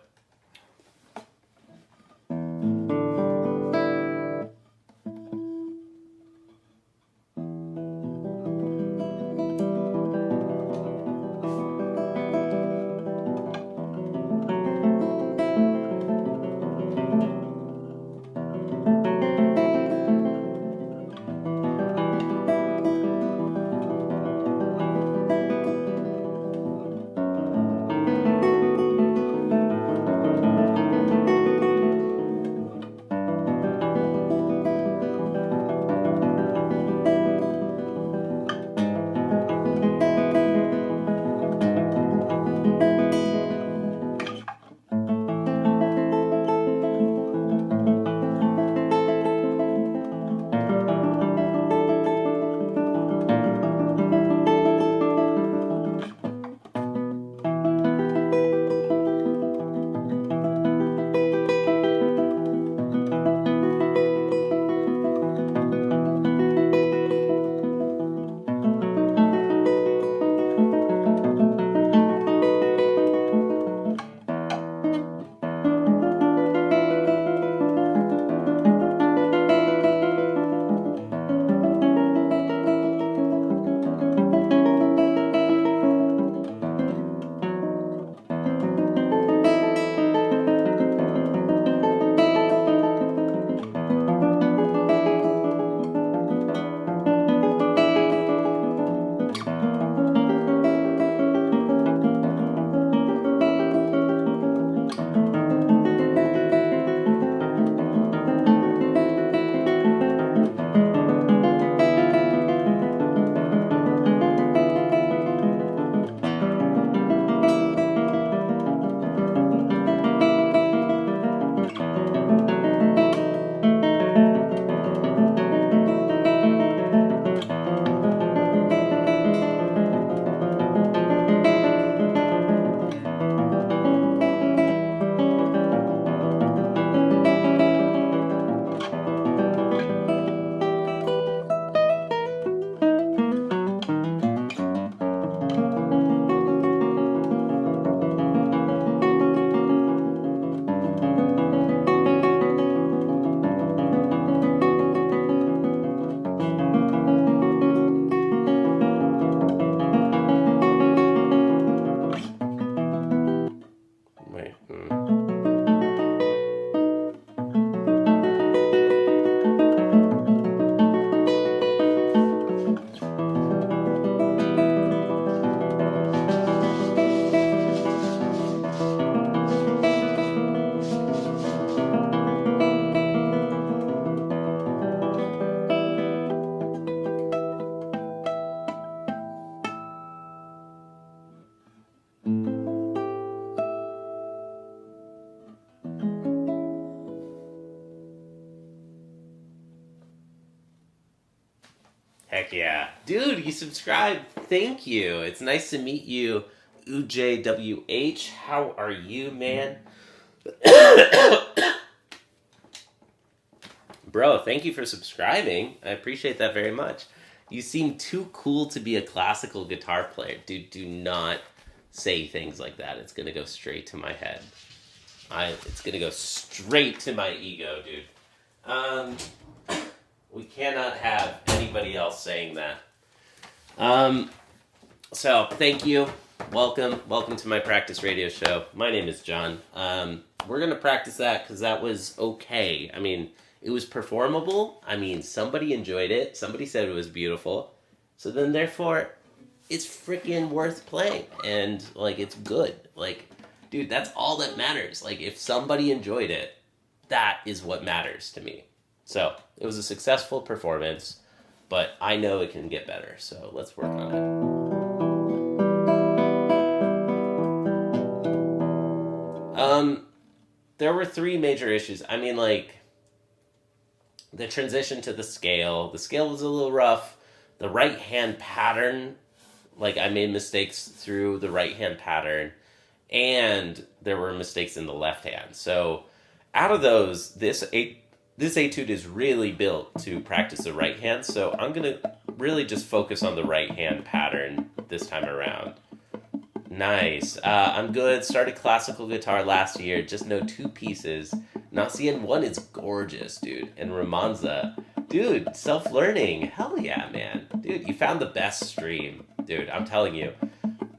Heck yeah. Dude, you subscribed. Thank you. It's nice to meet you, UJWH. How are you, man? Bro, thank you for subscribing. I appreciate that very much. You seem too cool to be a classical guitar player. Dude, do not say things like that. It's going to go straight to my head. It's going to go straight to my ego, dude. We cannot have anybody else saying that. So, thank you. Welcome to my practice radio show. My name is John. We're going to practice that because that was okay. I mean, it was performable. I mean, somebody enjoyed it. Somebody said it was beautiful. So then, therefore, it's freaking worth playing. And, like, it's good. Like, dude, that's all that matters. Like, if somebody enjoyed it, that is what matters to me. So, it was a successful performance, but I know it can get better. So, let's work on it. There were 3 major issues. I mean, like, the transition to the scale. The scale was a little rough. The right hand pattern, like, I made mistakes through the right hand pattern. And there were mistakes in the left hand. So, out of those, this etude is really built to practice the right hand. So, I'm going to really just focus on the right hand pattern this time around. Nice. I'm good. Started classical guitar last year. Just know 2 pieces. Nasian 1 is gorgeous, dude. And Romanza. Dude, self-learning. Hell yeah, man. Dude, you found the best stream. Dude, I'm telling you.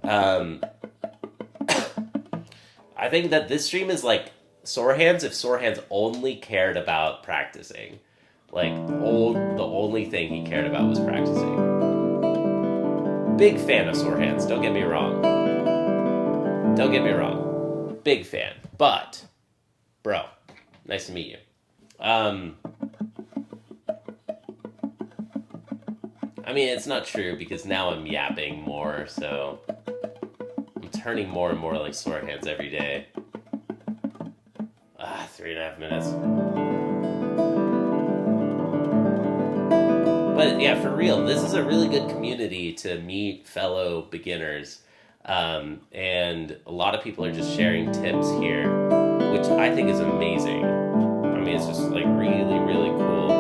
I think that this stream is like sore hands if sore hands only cared about practicing. Like, the only thing he cared about was practicing. Big fan of sore hands. Don't get me wrong. Big fan. But, bro, nice to meet you. I mean, it's not true because now I'm yapping more, so I'm turning more and more like sore hands every day. 3.5 minutes. But yeah, for real, this is a really good community to meet fellow beginners. And a lot of people are just sharing tips here, which I think is amazing. I mean, it's just like really, really cool.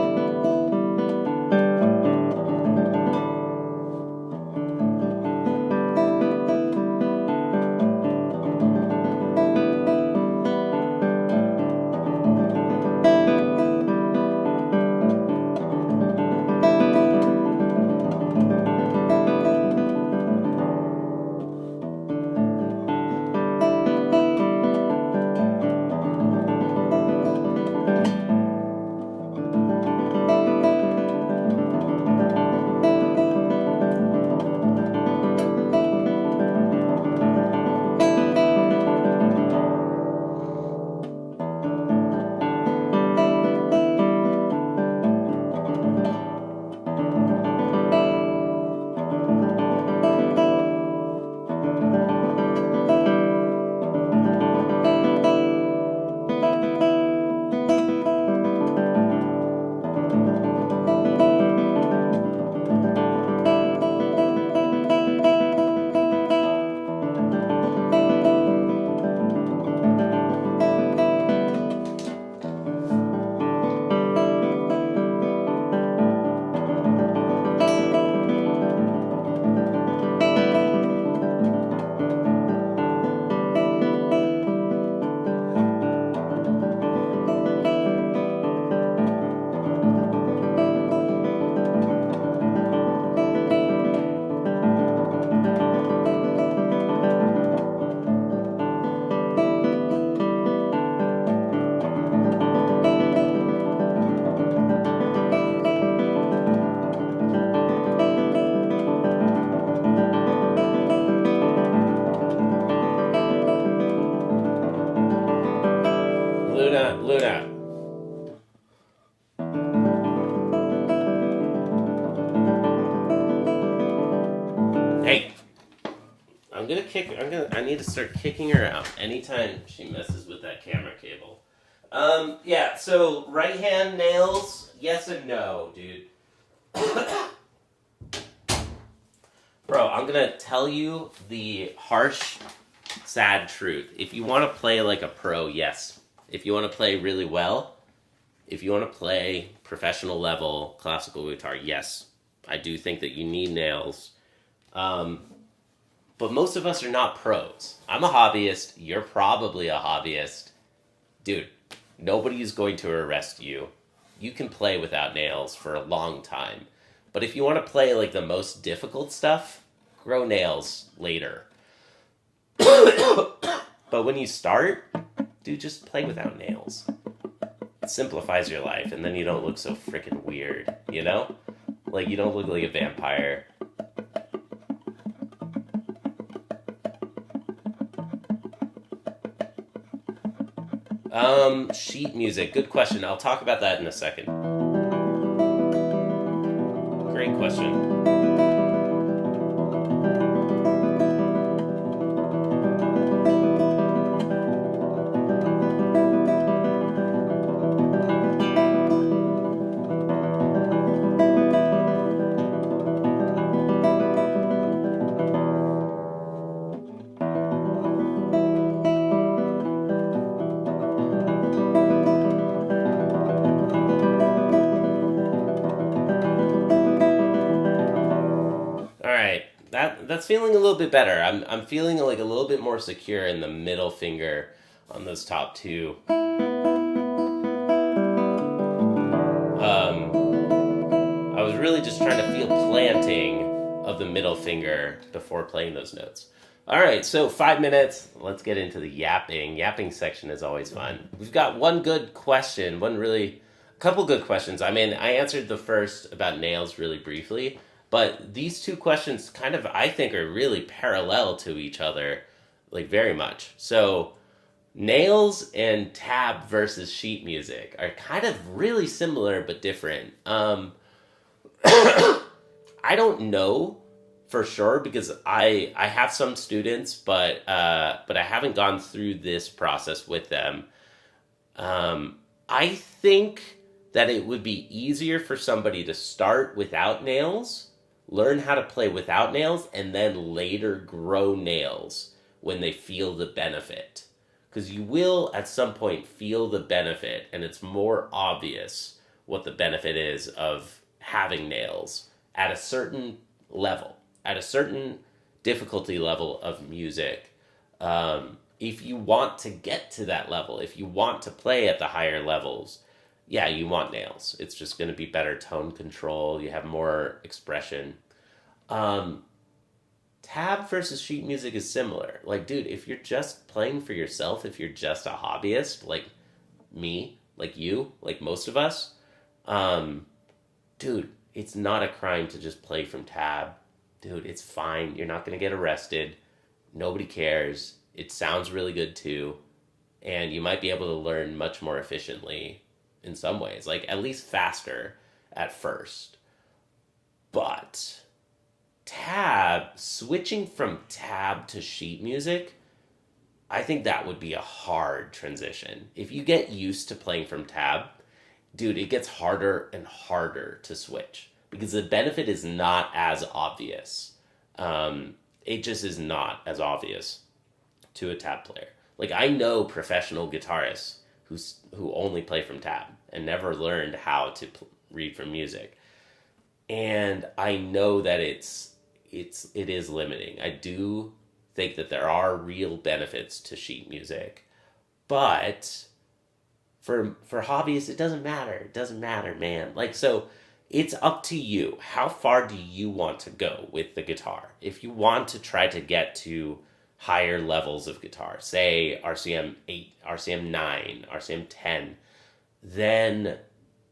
Luna. Hey. I need to start kicking her out anytime she messes with that camera cable. Yeah, so right hand nails, yes and no, dude. Bro, I'm gonna tell you the harsh, sad truth. If you want to play like a pro, yes. If you want to play really well, if you want to play professional level classical guitar, yes. I do think that you need nails. But most of us are not pros. I'm a hobbyist. You're probably a hobbyist. Dude, nobody is going to arrest you. You can play without nails for a long time. But if you want to play like the most difficult stuff, grow nails later. But when you start, dude, just play without nails. It simplifies your life, and then you don't look so freaking weird, you know? Like, you don't look like a vampire. Sheet music. Good question. I'll talk about that in a second. Great question. That's feeling a little bit better. I'm feeling like a little bit more secure in the middle finger on those top two. I was really just trying to feel planting of the middle finger before playing those notes. All right, so 5 minutes. Let's get into the yapping. Yapping section is always fun. We've got one good question, couple good questions. I mean, I answered the first about nails really briefly. But these two questions kind of, I think, are really parallel to each other, like very much. So nails and tab versus sheet music are kind of really similar but different. I don't know for sure because I have some students, but I haven't gone through this process with them. I think that it would be easier for somebody to start without nails, learn how to play without nails, and then later grow nails when they feel the benefit. Because you will, at some point, feel the benefit, and it's more obvious what the benefit is of having nails at a certain level, at a certain difficulty level of music. If you want to get to that level, if you want to play at the higher levels, yeah, you want nails. It's just going to be better tone control. You have more expression. Tab versus sheet music is similar. Like, dude, if you're just playing for yourself, if you're just a hobbyist, like me, like you, like most of us, dude, it's not a crime to just play from tab. Dude, it's fine. You're not going to get arrested. Nobody cares. It sounds really good too. And you might be able to learn much more efficiently in some ways, like at least faster at first. But switching from tab to sheet music, I think that would be a hard transition. If you get used to playing from tab, dude, it gets harder and harder to switch because the benefit is not as obvious. It just is not as obvious to a tab player. Like, I know professional guitarists who only play from tab and never learned how to read from music. And I know that it is limiting. I do think that there are real benefits to sheet music, but for hobbyists, it doesn't matter. It doesn't matter, man. Like, so it's up to you. How far do you want to go with the guitar? If you want to try to get to higher levels of guitar, say RCM 8, RCM 9, RCM 10, then,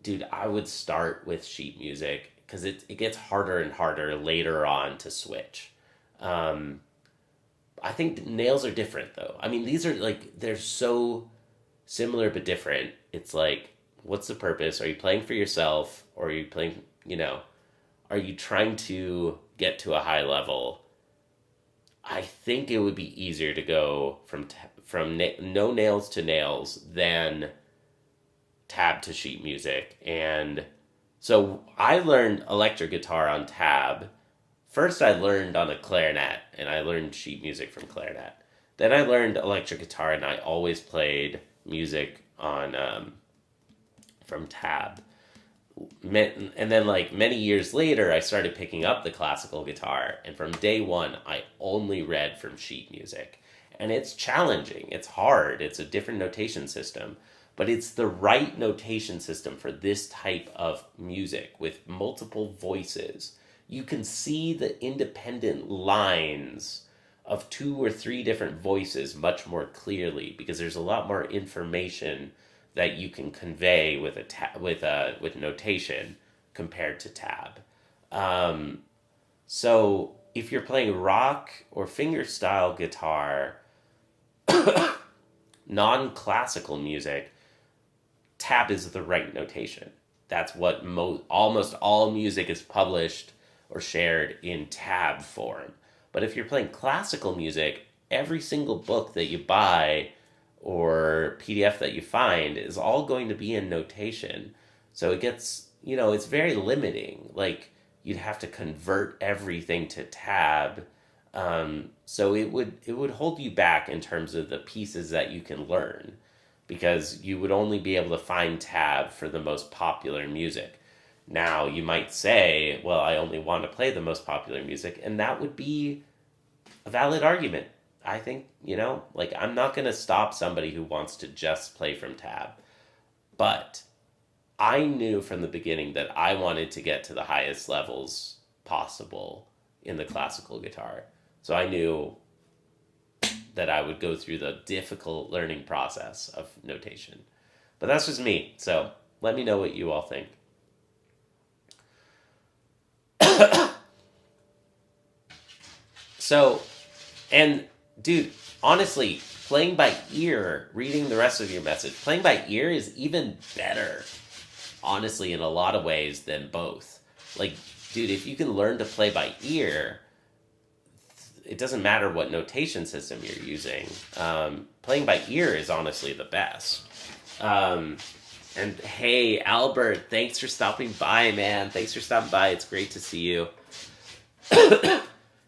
dude, I would start with sheet music because it gets harder and harder later on to switch. I think nails are different, though. I mean, these are, like, they're so similar but different. It's like, what's the purpose? Are you playing for yourself, or are you playing, are you trying to get to a high level? I think it would be easier to go from no nails to nails than tab to sheet music. And so I learned electric guitar on tab first I learned on a clarinet, and I learned sheet music from clarinet. Then I learned electric guitar, and I always played music on from tab. And then, like, many years later, I started picking up the classical guitar, and from day one, I only read from sheet music. And it's challenging, it's hard, it's a different notation system, but it's the right notation system for this type of music with multiple voices. You can see the independent lines of two or three different voices much more clearly because there's a lot more information that you can convey with with notation compared to tab. So if you're playing rock or fingerstyle guitar, non-classical music, tab is the right notation. That's what almost all music is published or shared in tab form. But if you're playing classical music, every single book that you buy or PDF that you find is all going to be in notation. So it gets, it's very limiting. Like, you'd have to convert everything to tab. So it would hold you back in terms of the pieces that you can learn because you would only be able to find tab for the most popular music. Now, you might say, well, I only want to play the most popular music, and that would be a valid argument. I think, like, I'm not going to stop somebody who wants to just play from tab. But I knew from the beginning that I wanted to get to the highest levels possible in the classical guitar. So I knew that I would go through the difficult learning process of notation. But that's just me. So let me know what you all think. So, and dude, honestly, playing by ear, reading the rest of your message, playing by ear is even better, honestly, in a lot of ways than both. Like, dude, if you can learn to play by ear, it doesn't matter what notation system you're using. Playing by ear is honestly the best. And hey, Albert, thanks for stopping by, man. Thanks for stopping by. It's great to see you.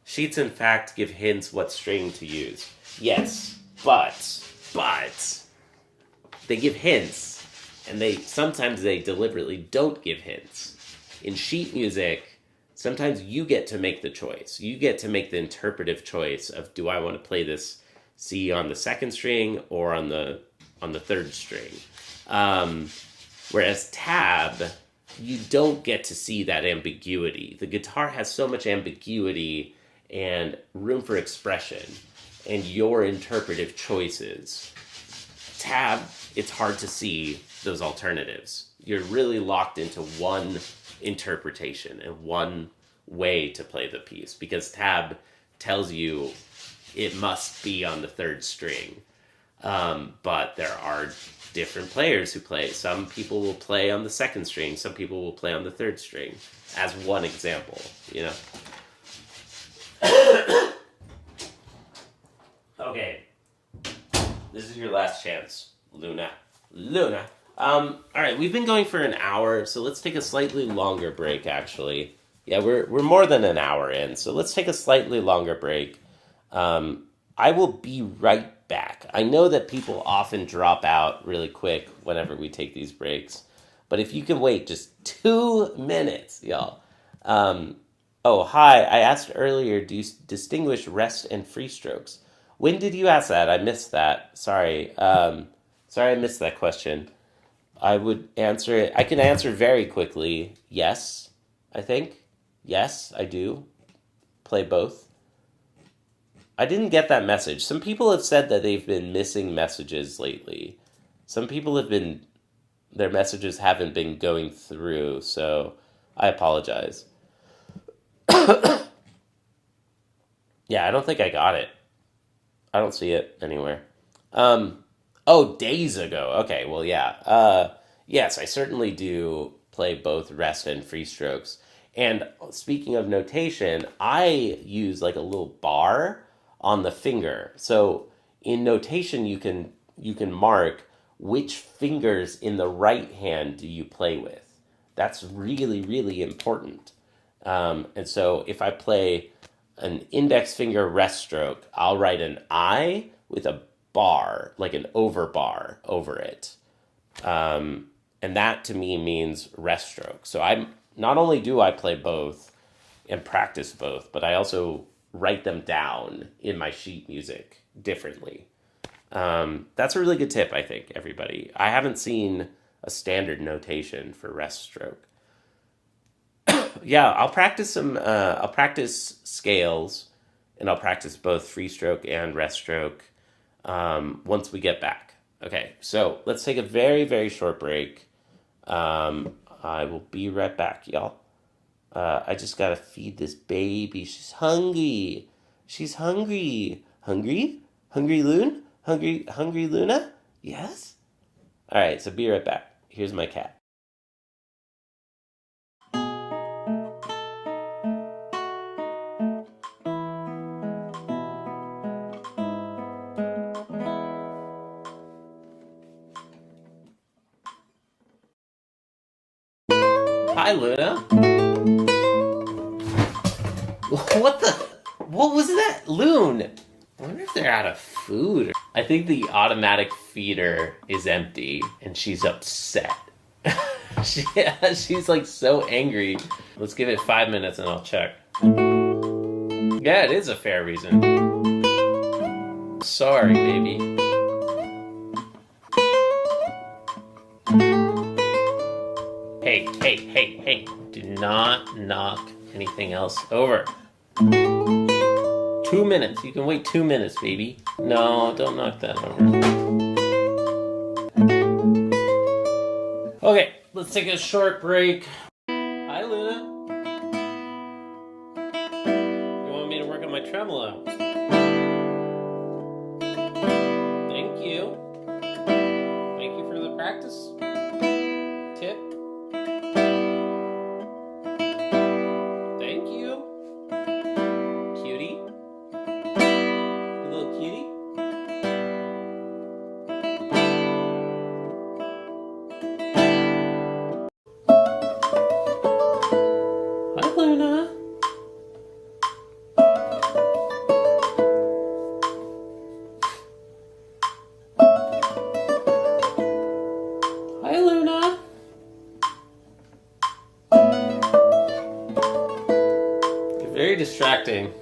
Sheets, in fact, give hints what string to use. Yes, but they give hints, and sometimes they deliberately don't give hints. In sheet music, sometimes you get to make the choice. You get to make the interpretive choice of, do I want to play this C on the second string or on the third string? Whereas tab, you don't get to see that ambiguity. The guitar has so much ambiguity and room for expression and your interpretive choices. Tab, it's hard to see those alternatives. You're really locked into one interpretation and one way to play the piece because tab tells you it must be on the third string. But there are different players who play. Some people will play on the second string. Some people will play on the third string, as one example, Okay. This is your last chance, Luna. All right, we've been going for an hour, so let's take a slightly longer break, actually. Yeah, we're more than an hour in, so let's take a slightly longer break. I will be right back. I know that people often drop out really quick whenever we take these breaks, but if you can wait just 2 minutes, y'all. Oh, hi, I asked earlier, do you distinguish rest and free strokes? When did you ask that? I missed that. Sorry. Sorry I missed that question. I would answer it. I can answer very quickly. Yes, I think. Yes, I do. Play both. I didn't get that message. Some people have said that they've been missing messages lately. Some people their messages haven't been going through, so I apologize. Yeah, I don't think I got it. I don't see it anywhere. Days ago. Okay, well, yeah. Yes, I certainly do play both rest and free strokes. And speaking of notation, I use like a little bar on the finger. So in notation, you can mark which fingers in the right hand do you play with. That's really, really important. And so if I play an index finger rest stroke, I'll write an I with a bar, like an over bar over it. And that to me means rest stroke. So I'm not only do I play both and practice both, but I also write them down in my sheet music differently. That's a really good tip, I think, everybody. I haven't seen a standard notation for rest stroke. Yeah, I'll practice some. I'll practice scales, and I'll practice both free stroke and rest stroke once we get back. Okay, so let's take a very, very short break. I will be right back, y'all. I just gotta feed this baby. She's hungry. She's hungry. Hungry? Hungry Loon? Hungry Luna? Yes? All right, so be right back. Here's my cat. Hi, Luna. What the? What was that? Loon! I wonder if they're out of food. I think the automatic feeder is empty and she's upset. She's like so angry. Let's give it 5 minutes and I'll check. Yeah, it is a fair reason. Sorry, baby. Hey. Do not knock anything else over. 2 minutes. You can wait 2 minutes, baby. No, don't knock that over. Okay, let's take a short break. Hi, Luna. You want me to work on my tremolo? Thank you. Thank you for the practice tip. Thank you. Cutie. You little cutie. Hi, Luna. Hi, Luna. You're very distracting.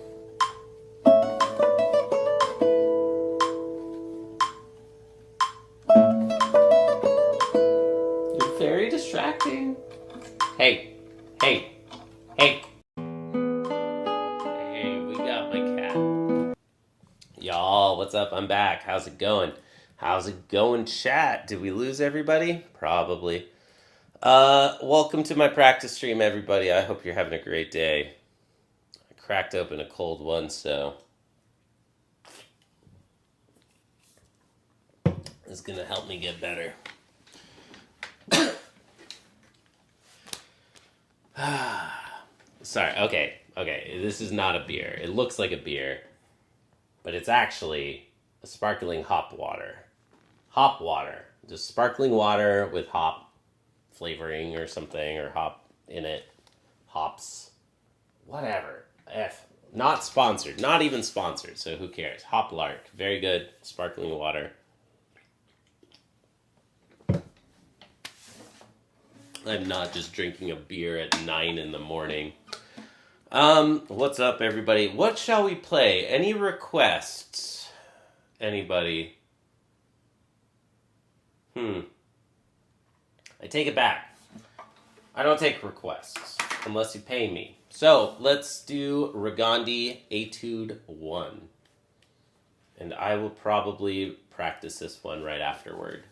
You're very distracting. Hey. Hey, we got my cat. Y'all, what's up? I'm back. How's it going? How's it going, chat? Did we lose everybody? Probably. Welcome to my practice stream, everybody. I hope you're having a great day. I cracked open a cold one, so it's gonna help me get better. Sorry, okay. This is not a beer. It looks like a beer, but it's actually a sparkling hop water. Hop water. Just sparkling water with hop flavoring or something, or hop in it. Hops. Whatever. Not sponsored. Not even sponsored, so who cares? Hop Lark. Very good. Sparkling water. I'm not just drinking a beer at 9 in the morning. What's up, everybody? What shall we play? Any requests? Anybody? I take it back. I don't take requests unless you pay me. So let's do Regandi Etude 1. And I will probably practice this one right afterward.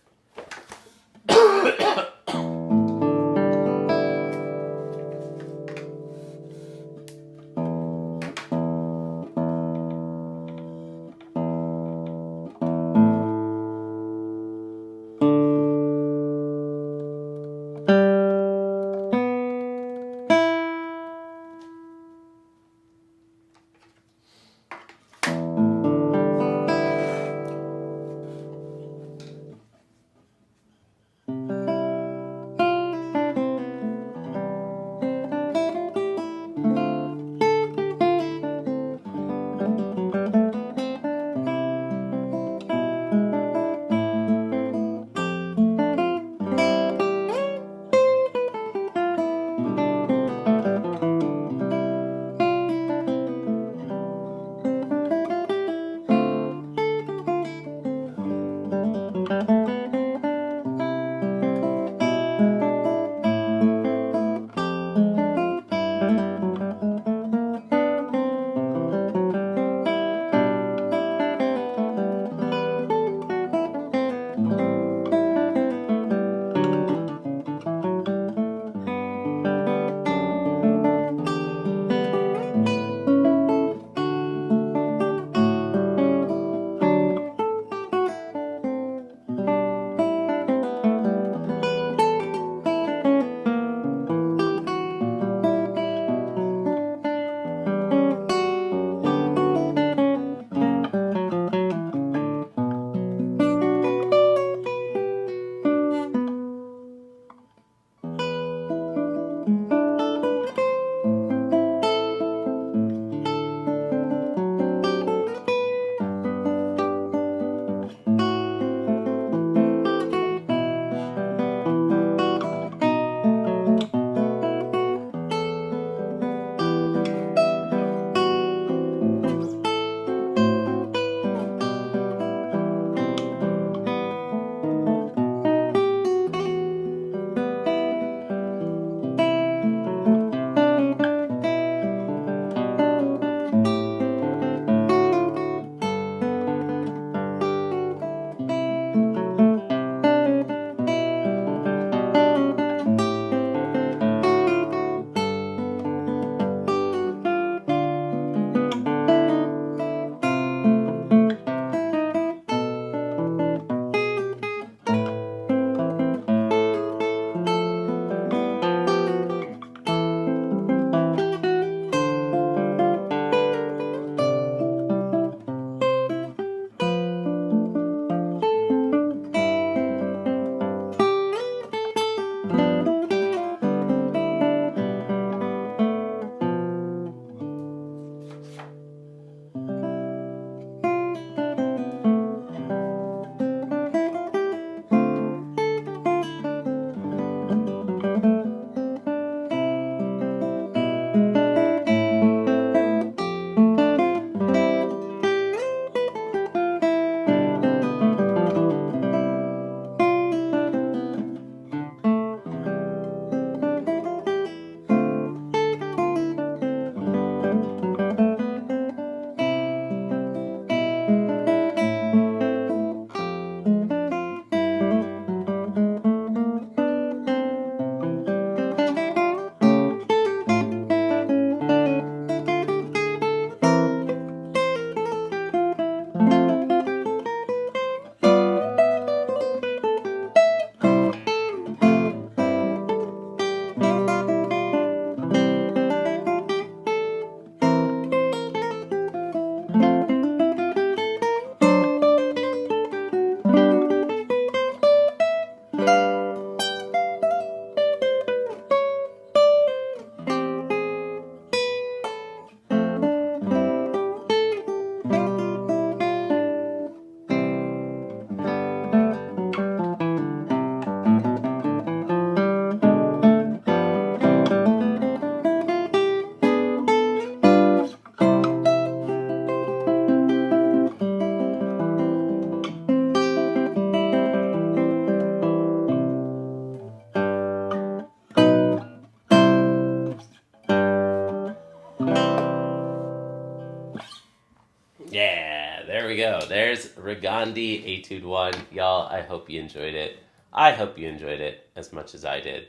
go. There's Regandi Etude 1. Y'all, I hope you enjoyed it. I hope you enjoyed it as much as I did.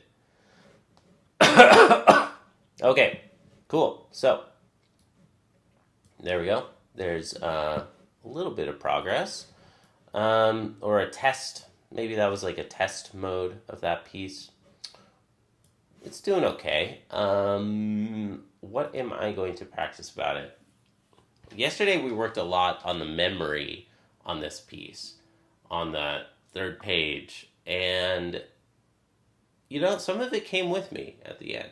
Okay, cool. So, there we go. There's a little bit of progress. Or a test. Maybe that was like a test mode of that piece. It's doing okay. What am I going to practice about it? Yesterday we worked a lot on the memory on this piece, on the third page, and some of it came with me at the end.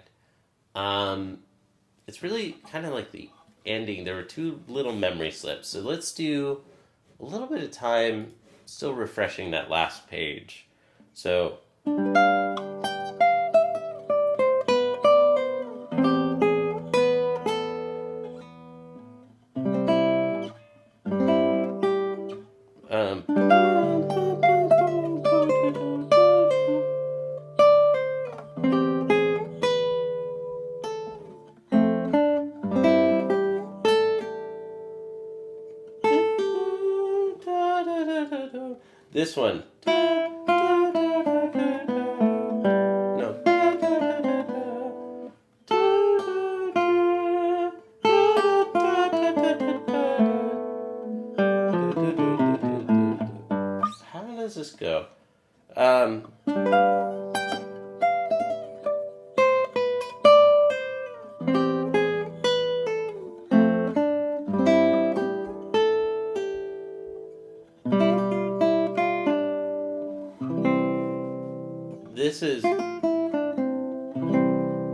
It's really kind of like the ending. There were two little memory slips, so let's do a little bit of time still refreshing that last page. So this one. No. How does this go?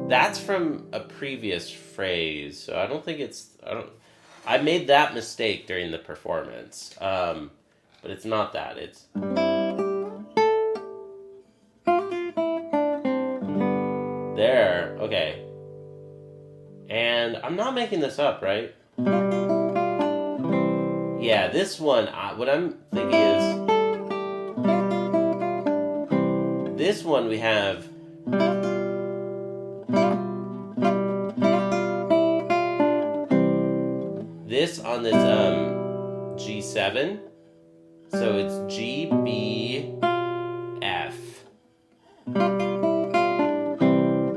That's from a previous phrase, so I don't think I made that mistake during the performance, but it's not that, it's there, okay, and I'm not making this up, right? Yeah, this one, what I'm thinking is, this one we have this on this G7, so it's G, B, F,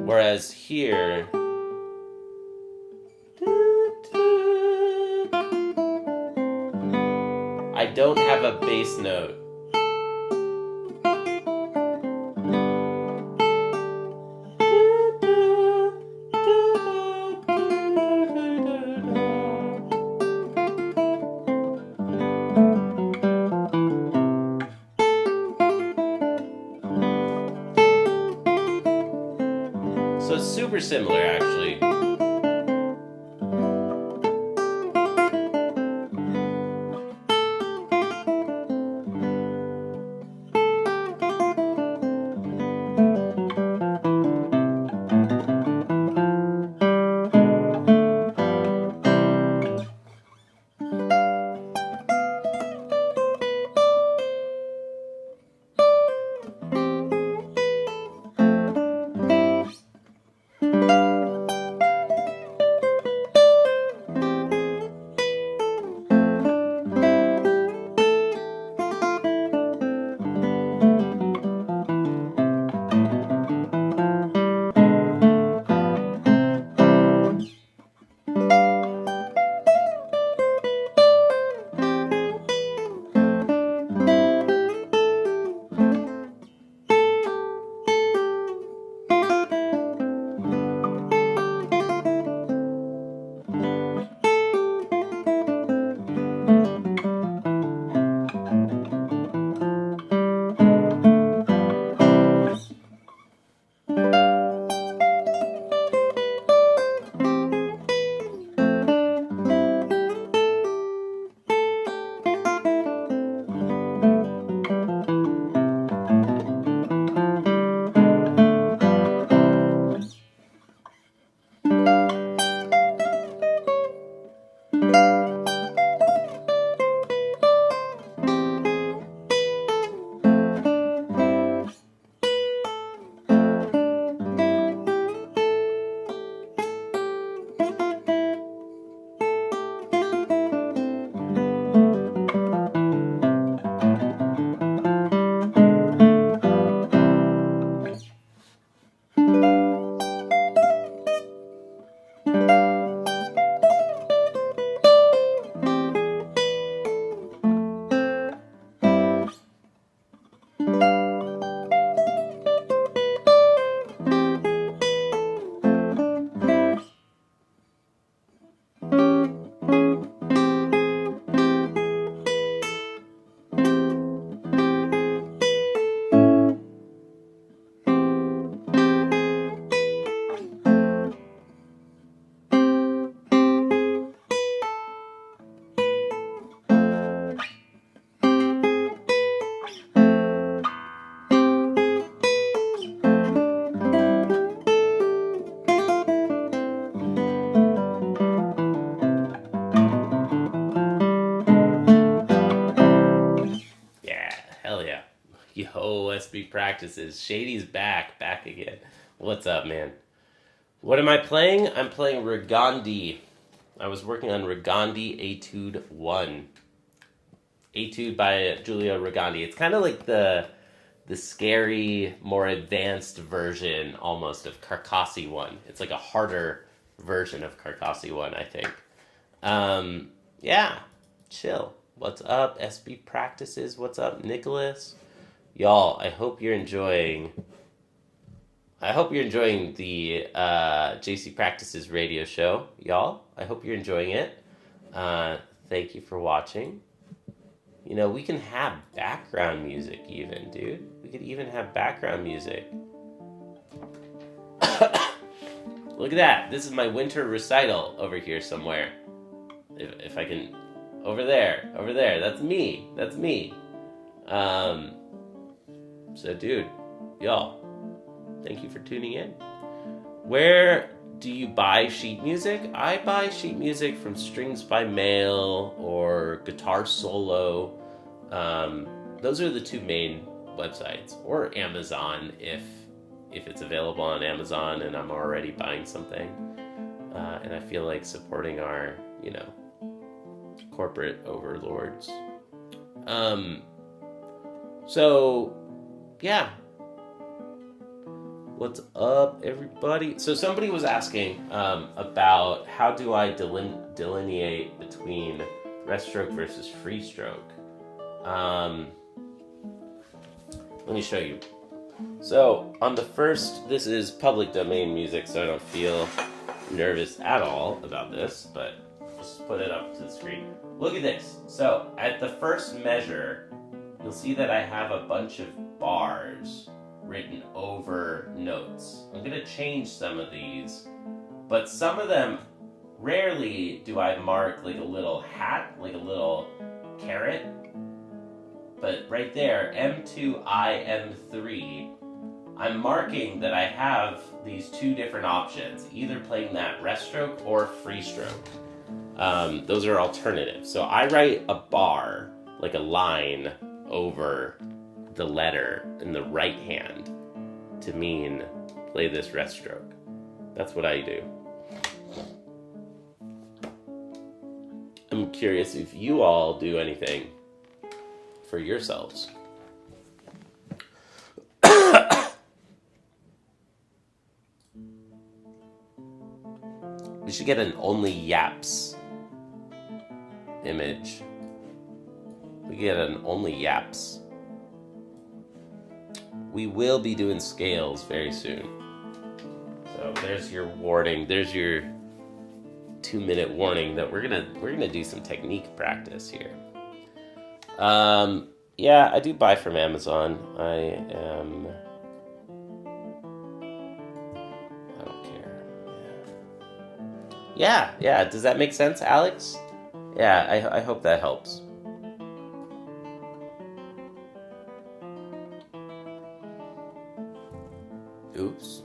whereas here I don't have a bass note. So super similar, actually. Practices. Shady's back again. What's up, man? What am I playing? I'm playing Regandi. I was working on Regandi Etude 1. Etude by Giulio Regandi. It's kind of like the scary, more advanced version almost of Carcassi 1. It's like a harder version of Carcassi 1, I think. Yeah, chill. What's up, SB Practices? What's up, Nicholas? Y'all, I hope you're enjoying the JC Practices radio show. Y'all, I hope you're enjoying it. Thank you for watching. You know, we can have background music even, dude. We could even have background music. Look at that. This is my winter recital over here somewhere. If I can... Over there. That's me. So, dude, y'all, thank you for tuning in. Where do you buy sheet music? I buy sheet music from Strings by Mail or Guitar Solo. Those are the two main websites. Or Amazon if it's available on Amazon and I'm already buying something. And I feel like supporting our, corporate overlords. So, yeah. What's up, everybody? So somebody was asking about how do I delineate between rest stroke versus free stroke. Let me show you. So on the first, this is public domain music, so I don't feel nervous at all about this, but just put it up to the screen. Look at this. So at the first measure, you'll see that I have a bunch of bars written over notes. I'm going to change some of these, but some of them, rarely do I mark like a little hat, like a little caret. But right there, M2, M3, I'm marking that I have these two different options, either playing that rest stroke or free stroke. Those are alternatives. So I write a bar, like a line, over the letter in the right hand to mean play this rest stroke. That's what I do. I'm curious if you all do anything for yourselves. We should get an only yaps image. We get an only yaps. We will be doing scales very soon. So there's your warning. There's your 2-minute warning that we're gonna do some technique practice here. Yeah, I do buy from Amazon. I don't care. Yeah. Does that make sense, Alex? Yeah, I hope that helps. Oops.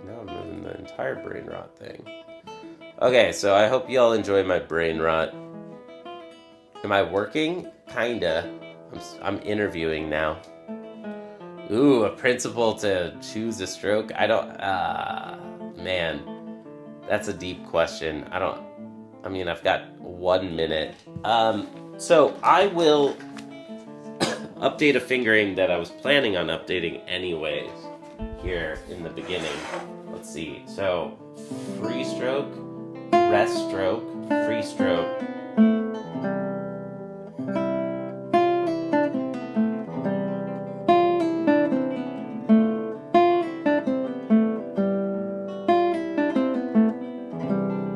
Now I'm moving the entire brain rot thing. Okay, so I hope y'all enjoy my brain rot. Am I working? Kinda. I'm interviewing now. Ooh, a principle to choose a stroke? I don't... man. That's a deep question. I've got 1 minute. So I will update a fingering that I was planning on updating anyways here in the beginning. Let's see. So, free stroke, rest stroke, free stroke.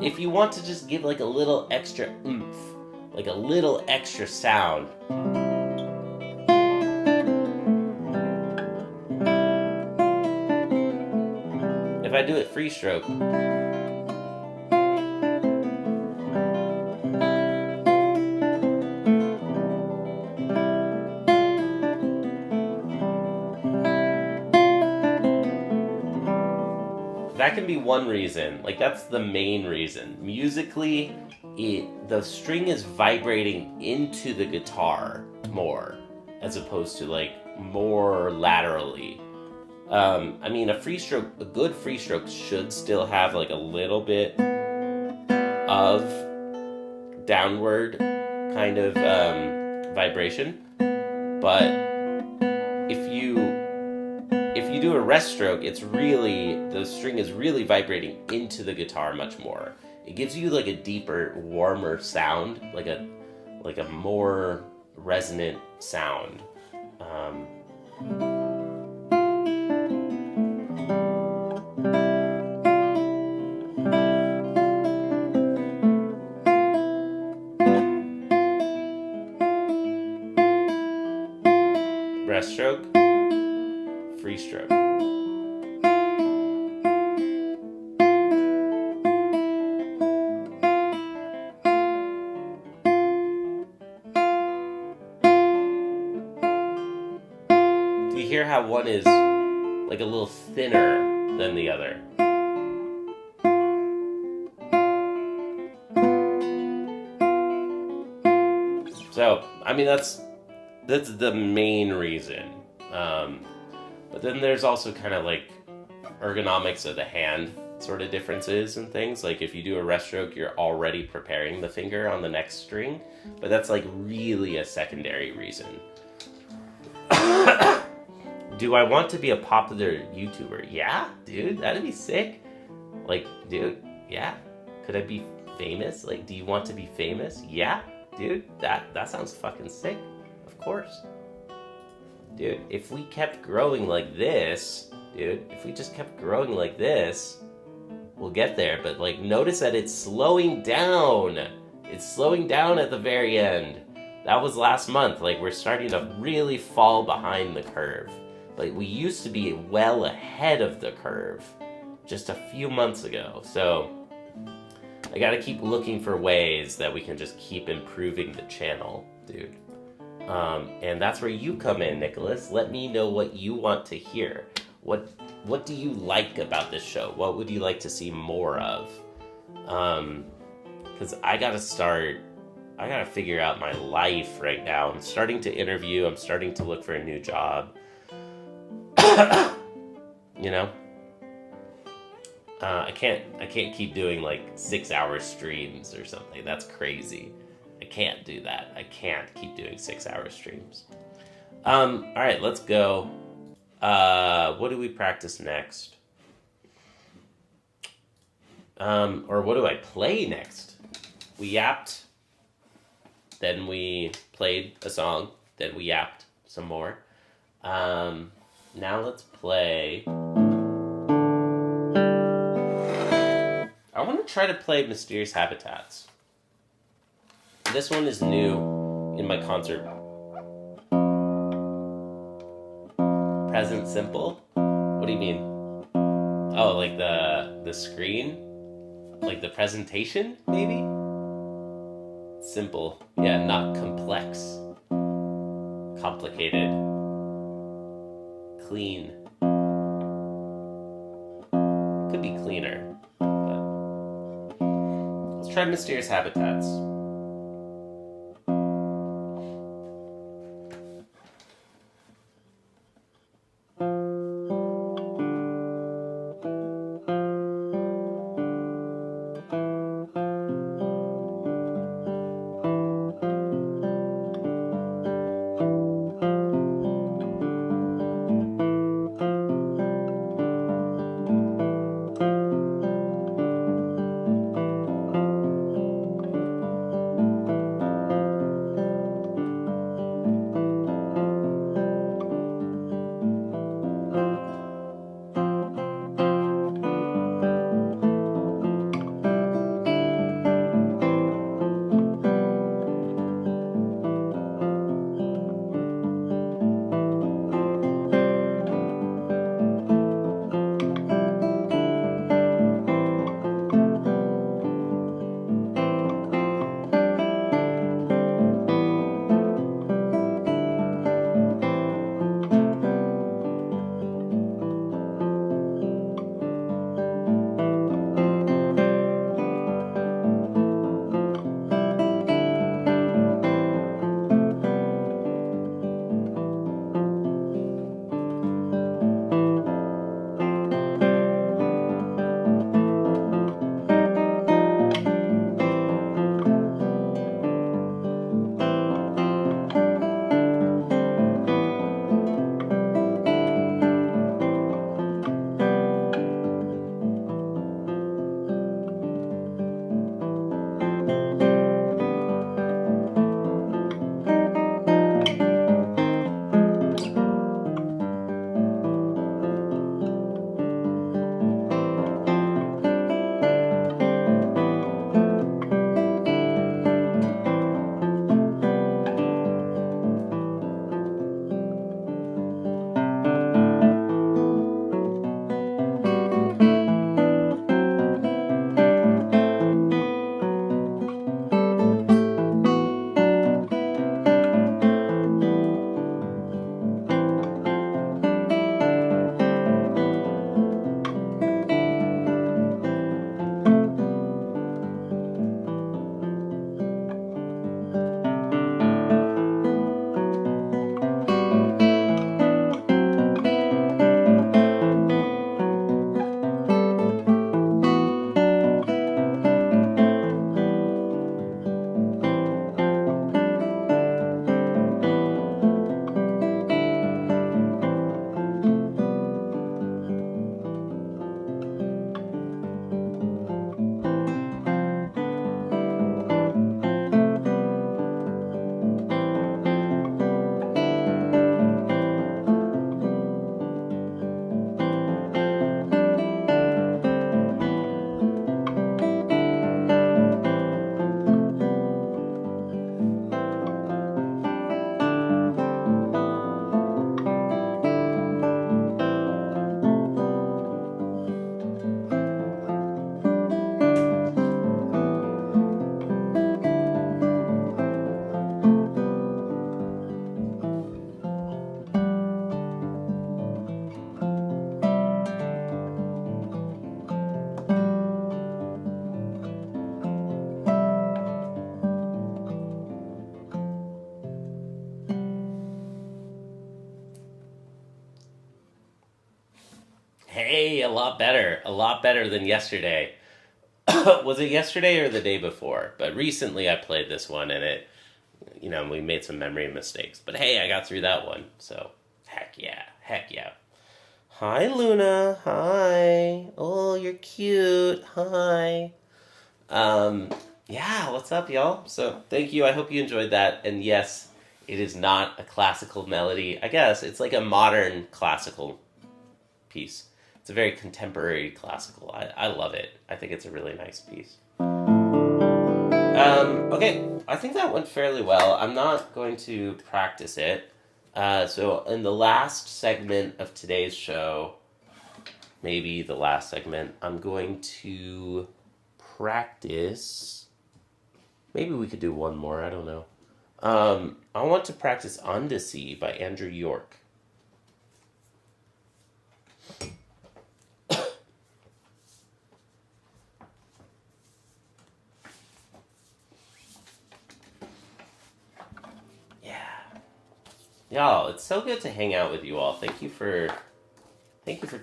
If you want to just give like a little extra oomph, like a little extra sound, if I do it free stroke, that can be one reason. Like, that's the main reason. Musically, the string is vibrating into the guitar more, as opposed to like more laterally. I mean, a good free stroke should still have like a little bit of downward kind of vibration, but if you do a rest stroke, the string is really vibrating into the guitar much more. It gives you like a deeper, warmer sound, like a more resonant sound. Rest stroke, free stroke. Do you hear how one is like a little thinner than the other? So, I mean, that's the main reason. But then there's also kind of like ergonomics of the hand sort of differences and things. Like if you do a rest stroke, you're already preparing the finger on the next string, but that's like really a secondary reason. Do I want to be a popular YouTuber? Yeah, dude, that'd be sick. Like, dude, yeah. Could I be famous? Like, do you want to be famous? Yeah, dude, that sounds fucking sick. Of course. Dude, if we kept growing like this, if we just kept growing like this, we'll get there. But like, notice that it's slowing down. It's slowing down at the very end. That was last month. Like, we're starting to really fall behind the curve. Like, we used to be well ahead of the curve just a few months ago. So I gotta keep looking for ways that we can just keep improving the channel, dude. And that's where you come in, Nicholas. Let me know what you want to hear. What do you like about this show? What would you like to see more of? Because I gotta figure out my life right now. I'm starting to interview. I'm starting to look for a new job. You know? I can't keep doing like 6-hour streams or something. That's crazy. I can't do that. I can't keep doing 6-hour streams. All right, let's go. What do we practice next? Or what do I play next? We yapped. Then we played a song. Then we yapped some more. Now let's play. I want to try to play Mysterious Habitats. This one is new in my concert. Present simple? What do you mean? Oh, like the screen? Like the presentation, maybe? Simple. Yeah, not complex. Complicated. Clean. Could be cleaner. But let's try Mysterious Habitats. Hey, a lot better. A lot better than yesterday. Was it yesterday or the day before? But recently I played this one and we made some memory mistakes. But hey, I got through that one. So, heck yeah. Heck yeah. Hi, Luna. Hi. Oh, you're cute. Hi. Um, yeah, what's up, y'all? So, thank you. I hope you enjoyed that. And yes, it is not a classical melody. I guess it's like a modern classical piece. It's a very contemporary classical. I love it. I think it's a really nice piece. Okay, I think that went fairly well. I'm not going to practice it. So, in the last segment of today's show, maybe the last segment, I'm going to practice. Maybe we could do one more. I don't know. I want to practice On to Sea by Andrew York. Y'all, it's so good to hang out with you all. Thank you for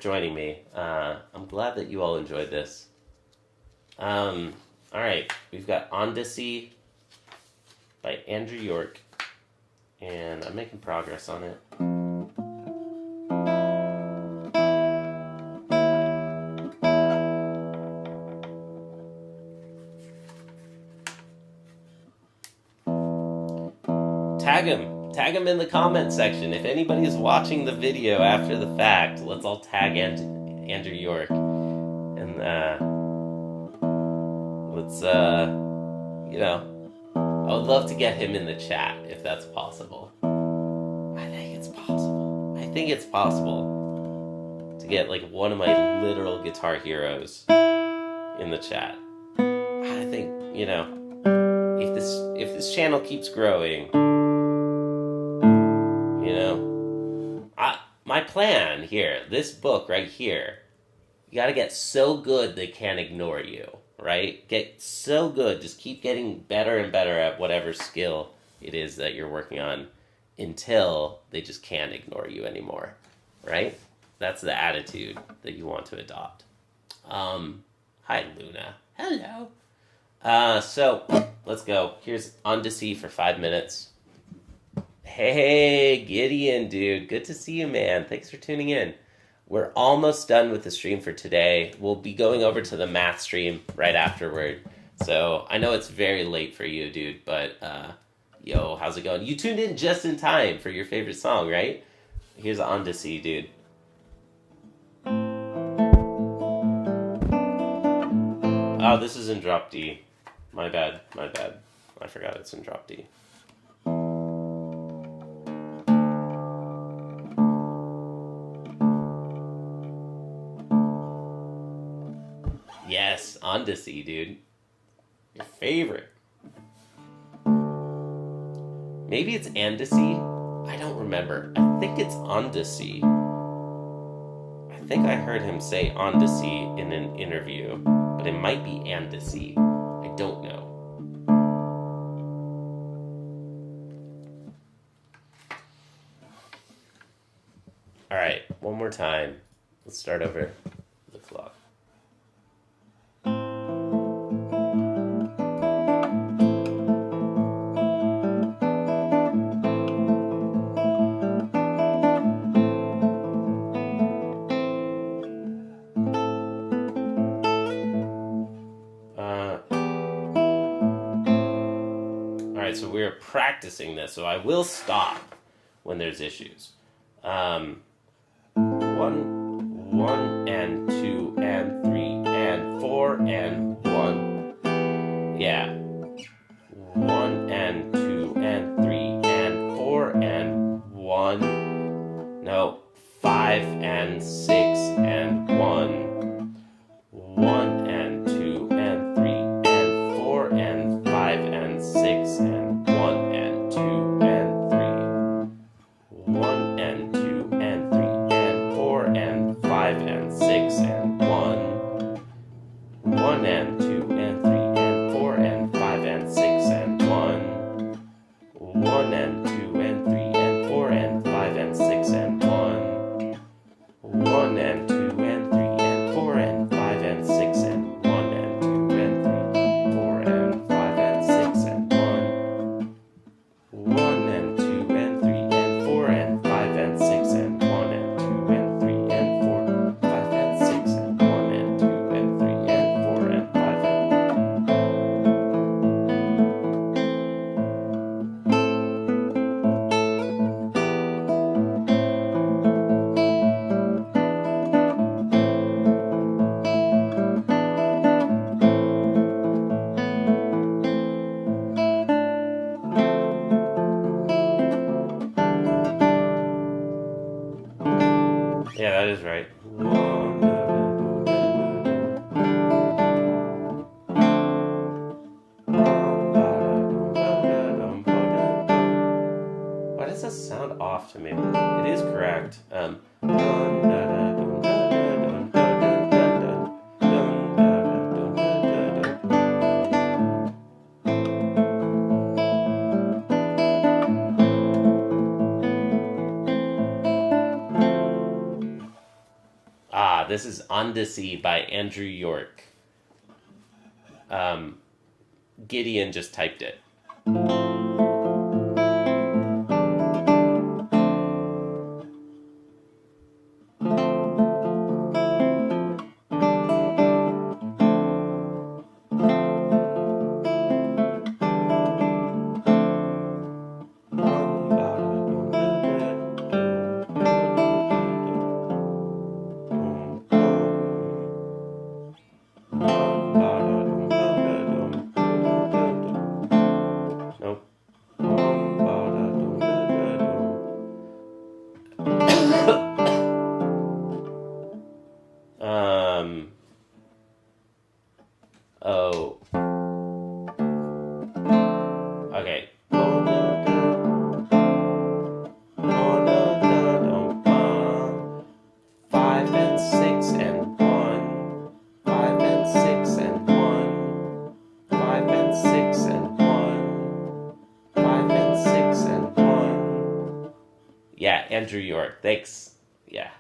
joining me. I'm glad that you all enjoyed this. All right, we've got Odyssey by Andrew York, and I'm making progress on it. Tag him in the comment section. If anybody is watching the video after the fact, let's all tag Andrew York. And let's, I would love to get him in the chat if that's possible. I think it's possible to get like one of my literal guitar heroes in the chat. I think, if this channel keeps growing, my plan here, this book right here, you gotta get so good they can't ignore you, right? Get so good, just keep getting better and better at whatever skill it is that you're working on until they just can't ignore you anymore, right? That's the attitude that you want to adopt. Hi, Luna. Hello. So, let's go. Here's On to Sea for 5 minutes. Hey, Gideon, dude. Good to see you, man. Thanks for tuning in. We're almost done with the stream for today. We'll be going over to the math stream right afterward. So I know it's very late for you, dude, but yo, how's it going? You tuned in just in time for your favorite song, right? Here's On to Sea, dude. Oh, this is in drop D. My bad. I forgot it's in drop D. Yes, On to Sea, dude. Your favorite. Maybe it's And to Sea? I don't remember. I think it's On to Sea. I think I heard him say On to Sea in an interview, but it might be And to Sea. I don't know. Alright, one more time. Let's start over the clock. So we're practicing this, so I will stop when there's issues. 1 and 2 and 3 and 4 and 1. Yeah. 1 and 2 and 3 and 4 and 1. No, 5 and 6 and 1. 1 and 2 and 3 and 4 and 5 and 6 and 1 and 2 and 3. 1 and 2 and 3 and 4 and 5 and 6 and 1. 1 and 2 and 3 and 4 and 5 and 6 and 1. 1 and 2 and 3 and 4 and 5 and 6 and 1. 1 and 2 and Why does that sound off to me? It is correct. This is On to Sea by Andrew York. Gideon just typed it. Oh. Okay. 5 and 6 and 1. 5 and 6 and 1. 5 and 6 and 1. 5 and 6 and 1. Yeah, Andrew York. Thanks. Yeah.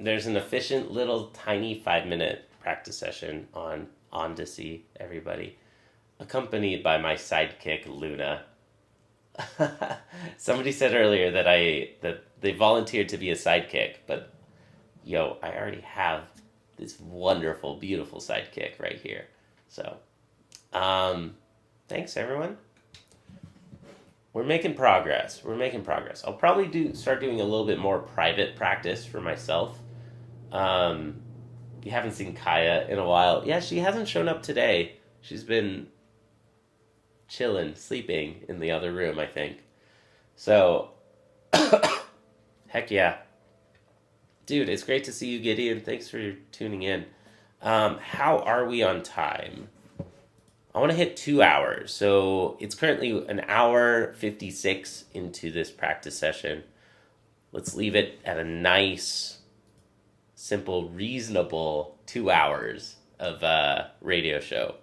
There's an efficient little tiny 5-minute practice session on to See, everybody, accompanied by my sidekick Luna. Somebody said earlier that they volunteered to be a sidekick, but I already have this wonderful, beautiful sidekick right here. So, thanks everyone. We're making progress. I'll probably start doing a little bit more private practice for myself. You haven't seen Kaya in a while. Yeah, she hasn't shown up today. She's been chilling, sleeping in the other room, I think. So, heck yeah. Dude, it's great to see you, Gideon. Thanks for tuning in. How are we on time? I want to hit 2 hours. So it's currently an hour 56 into this practice session. Let's leave it at a nice, simple, reasonable 2 hours of a radio show.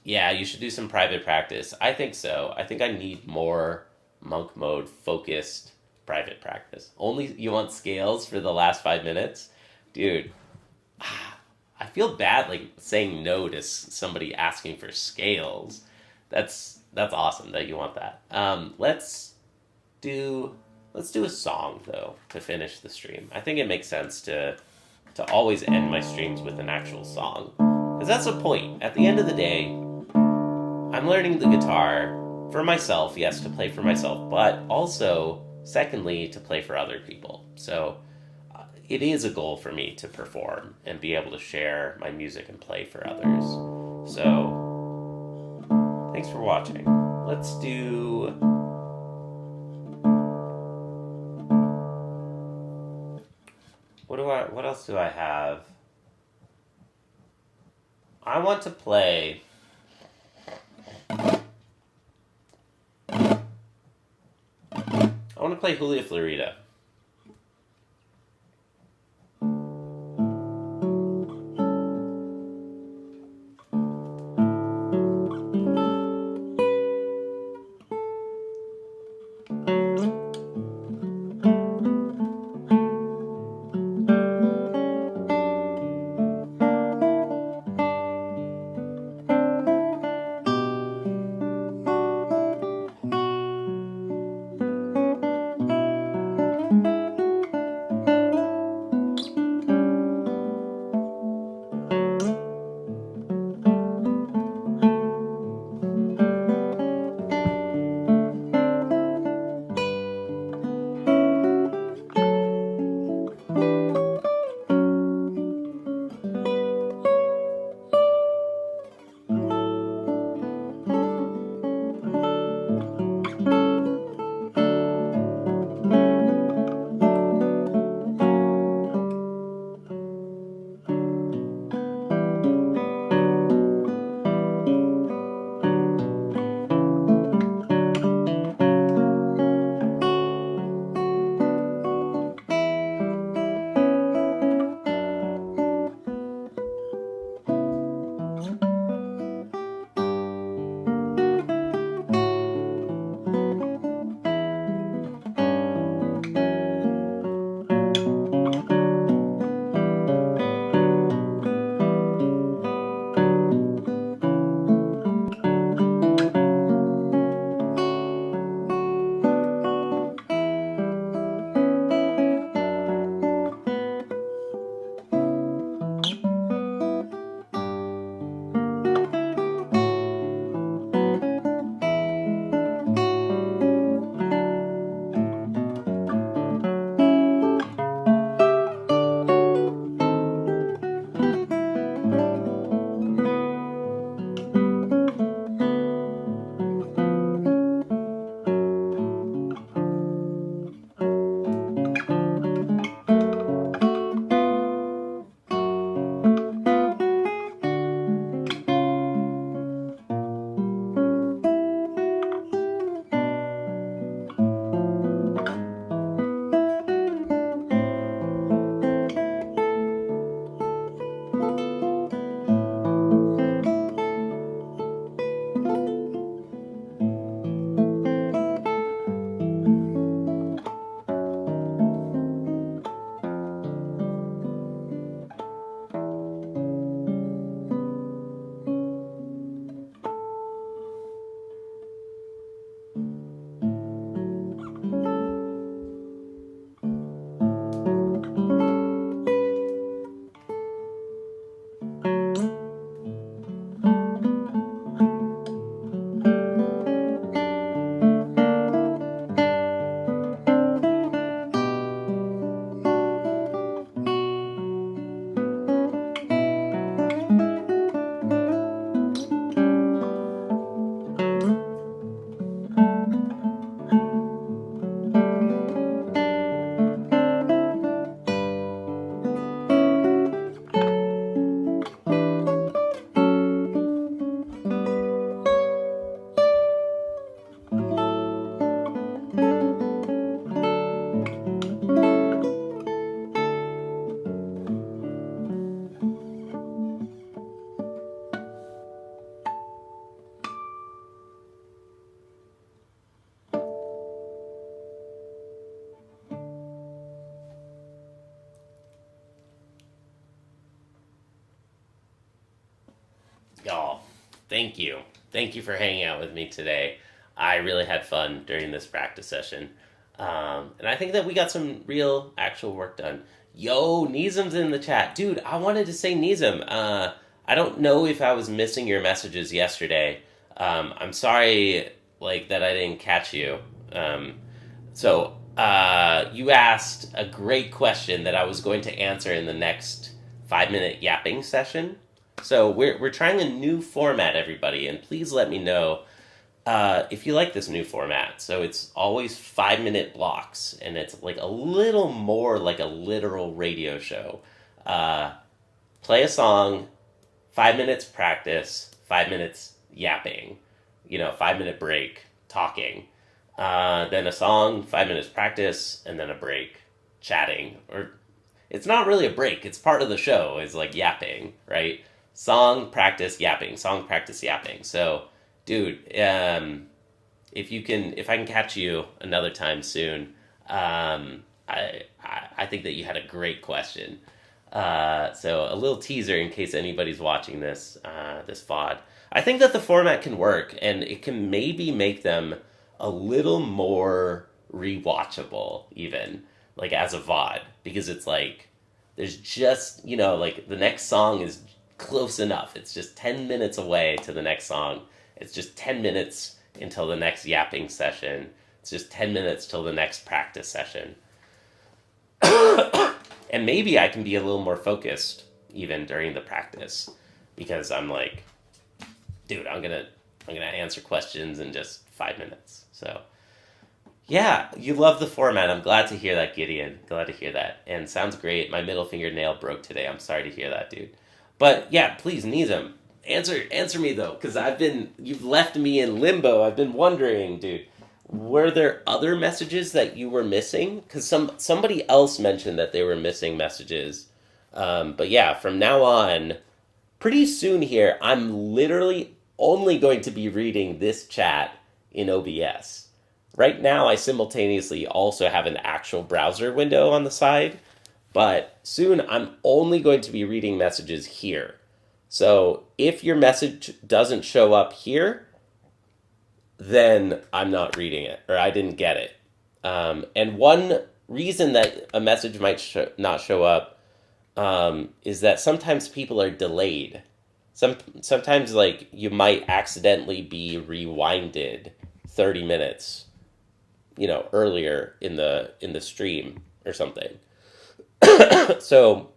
Yeah, you should do some private practice. I think so. I think I need more monk mode focused private practice. Only you want scales for the last 5 minutes? Dude, I feel bad saying no to somebody asking for scales. That's awesome that you want that. Let's do a song though to finish the stream. I think it makes sense to always end my streams with an actual song, because that's the point. At the end of the day, I'm learning the guitar for myself, yes, to play for myself, but also secondly to play for other people. So it is a goal for me to perform and be able to share my music and play for others. So thanks for watching. Let's do else do I have? I want to play. I want to play Julia Florida. Y'all, thank you. Thank you for hanging out with me today. I really had fun during this practice session. And I think that we got some real, actual work done. Yo, Nizam's in the chat. Dude, I wanted to say Nizam. I don't know if I was missing your messages yesterday. I'm sorry, like, that I didn't catch you. You asked a great question that I was going to answer in the next 5-minute yapping session. So we're trying a new format, everybody, and please let me know if you like this new format. So it's always 5-minute blocks, and it's like a little more like a literal radio show. Uh, Play a song, 5 minutes practice, 5 minutes yapping, 5 minute break, talking. Then a song, 5 minutes practice, and then a break, chatting. Or it's not really a break, it's part of the show, is like yapping, right? Song, practice, yapping, song, practice, yapping. So, dude, if I can catch you another time soon, I think that you had a great question. So a little teaser in case anybody's watching this VOD. I think that the format can work, and it can maybe make them a little more rewatchable, even like as a VOD, because it's like there's just like the next song is close enough. It's just 10 minutes away to the next song. It's just 10 minutes until the next yapping session. It's just 10 minutes till the next practice session. And maybe I can be a little more focused even during the practice, because I'm like, dude, I'm gonna answer questions in just 5 minutes. So yeah, you love the format. I'm glad to hear that, Gideon. Glad to hear that. And sounds great. My middle fingernail broke today. I'm sorry to hear that, dude. But yeah, please, Nizam, answer me though, because you've left me in limbo. I've been wondering, dude. Were there other messages that you were missing? Because somebody else mentioned that they were missing messages. But yeah, from now on, pretty soon here, I'm literally only going to be reading this chat in OBS. Right now, I simultaneously also have an actual browser window on the side, but soon I'm only going to be reading messages here. So if your message doesn't show up here, then I'm not reading it, or I didn't get it. And one reason that a message might not show up is that sometimes people are delayed. Sometimes like you might accidentally be rewinded 30 minutes, earlier in the stream or something. So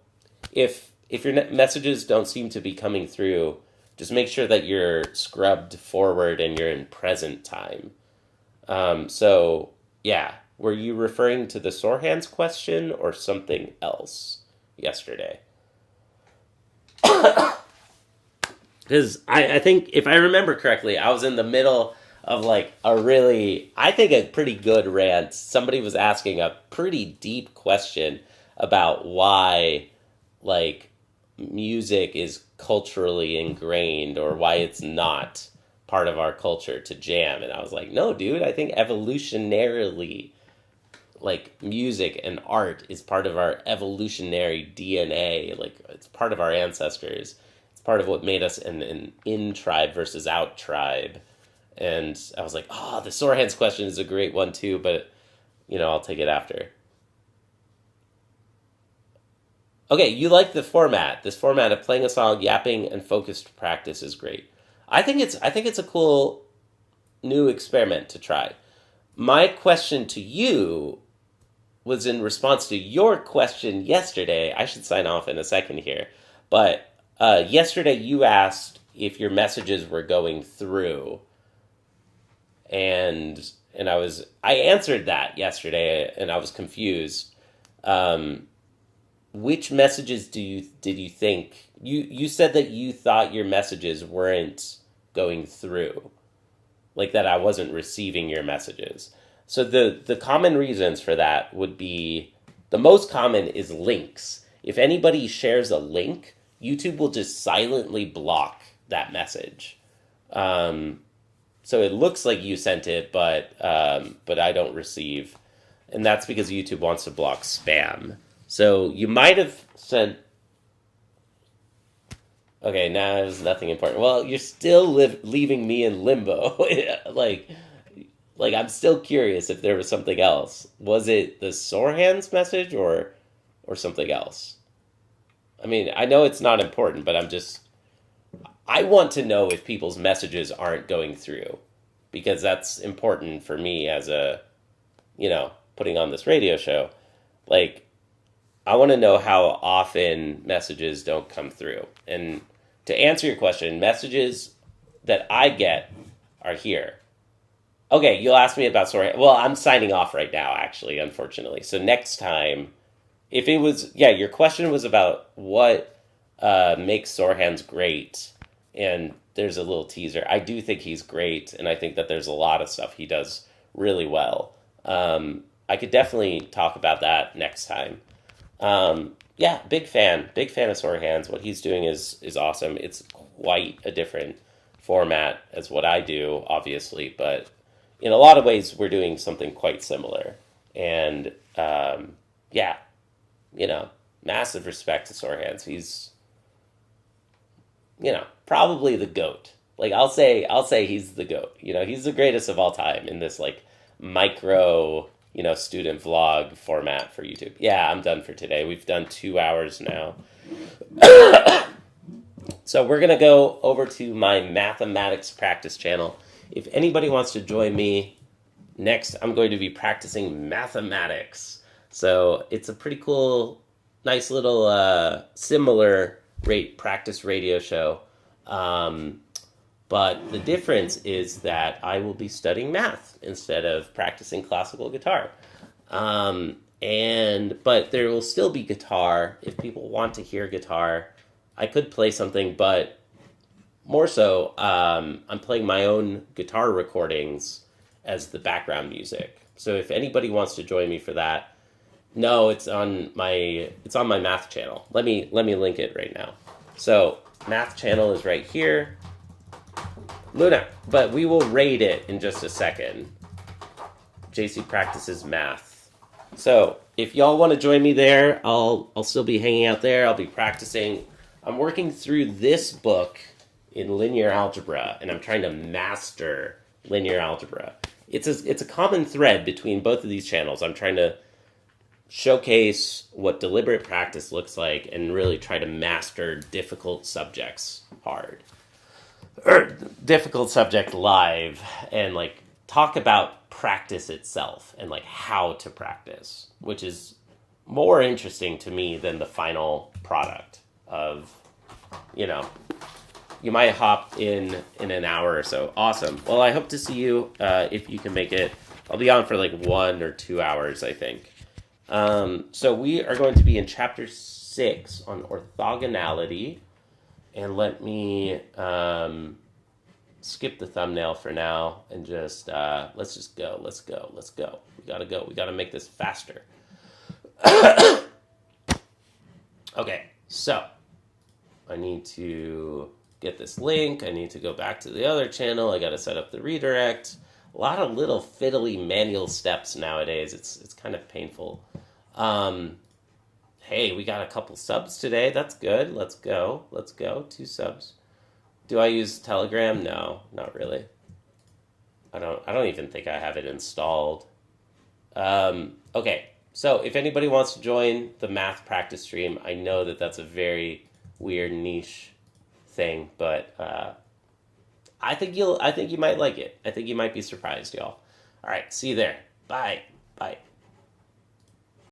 if your messages don't seem to be coming through, just make sure that you're scrubbed forward and you're in present time. So, yeah, were you referring to the sore hands question or something else yesterday? Because I think, if I remember correctly, I was in the middle of like I think a pretty good rant. Somebody was asking a pretty deep question about why, like, music is culturally ingrained, or why it's not part of our culture to jam. And I was like, no, dude, I think evolutionarily, like, music and art is part of our evolutionary DNA. Like, it's part of our ancestors. It's part of what made us an in tribe versus out tribe. And I was like, the sore hands question is a great one too, but I'll take it after. Okay, you like the format. This format of playing a song, yapping, and focused practice is great. I think it's a cool new experiment to try. My question to you was in response to your question yesterday. I should sign off in a second here. But yesterday you asked if your messages were going through. And I answered that yesterday, and I was confused. Which messages did you think you said that you thought your messages weren't going through, like that I wasn't receiving your messages? So the common reasons for that would be, the most common is links. If anybody shares a link, YouTube will just silently block that message. So it looks like you sent it, but I don't receive, and that's because YouTube wants to block spam. So you might have sent. Okay, now there's nothing important. Well, you're still leaving me in limbo. like I'm still curious if there was something else. Was it the sore hands message or something else? I mean, I know it's not important, but I want to know if people's messages aren't going through, because that's important for me as putting on this radio show. Like, I want to know how often messages don't come through. And to answer your question, messages that I get are here. Okay, you'll ask me about sore hands. Well, I'm signing off right now, actually, unfortunately. So next time, if it was, yeah, your question was about what makes Sorhan's great, and there's a little teaser. I do think he's great, and I think that there's a lot of stuff he does really well. I could definitely talk about that next time. Yeah, big fan of Sorhan's. What he's doing is awesome. It's quite a different format as what I do, obviously, but in a lot of ways, we're doing something quite similar. And yeah, massive respect to Sorhan's. He's, probably the GOAT. Like I'll say he's the GOAT. He's the greatest of all time in this like micro, student vlog format for YouTube. Yeah, I'm done for today. We've done 2 hours now. So we're gonna go over to my mathematics practice channel. If anybody wants to join me, next I'm going to be practicing mathematics. So it's a pretty cool, nice little similar practice radio show. But the difference is that I will be studying math instead of practicing classical guitar. But there will still be guitar. If people want to hear guitar, I could play something, but more so, I'm playing my own guitar recordings as the background music. So if anybody wants to join me for that, no, it's on my math channel. Let me link it right now. So math channel is right here. Luna, but we will rate it in just a second. JC practices math. So if y'all want to join me there, I'll still be hanging out there. I'll be practicing. I'm working through this book in linear algebra, and I'm trying to master linear algebra. It's a common thread between both of these channels. I'm trying to showcase what deliberate practice looks like and really try to master difficult subjects hard. Or difficult subject live, and like talk about practice itself and like how to practice, which is more interesting to me than the final product of, you might hop in an hour or so. Awesome. Well, I hope to see you if you can make it. I'll be on for like 1 or 2 hours, I think. So we are going to be in chapter 6 on orthogonality. And let me skip the thumbnail for now and just, let's just go. Let's go. We gotta go. We gotta make this faster. Okay, so I need to get this link. I need to go back to the other channel. I gotta set up the redirect. A lot of little fiddly manual steps nowadays. It's kind of painful. Hey, we got a couple subs today. That's good. Let's go. 2 subs. Do I use Telegram? No, not really. I don't even think I have it installed. Okay, so if anybody wants to join the math practice stream, I know that that's a very weird niche thing, but I think you might like it. I think you might be surprised, y'all. All right, see you there. Bye.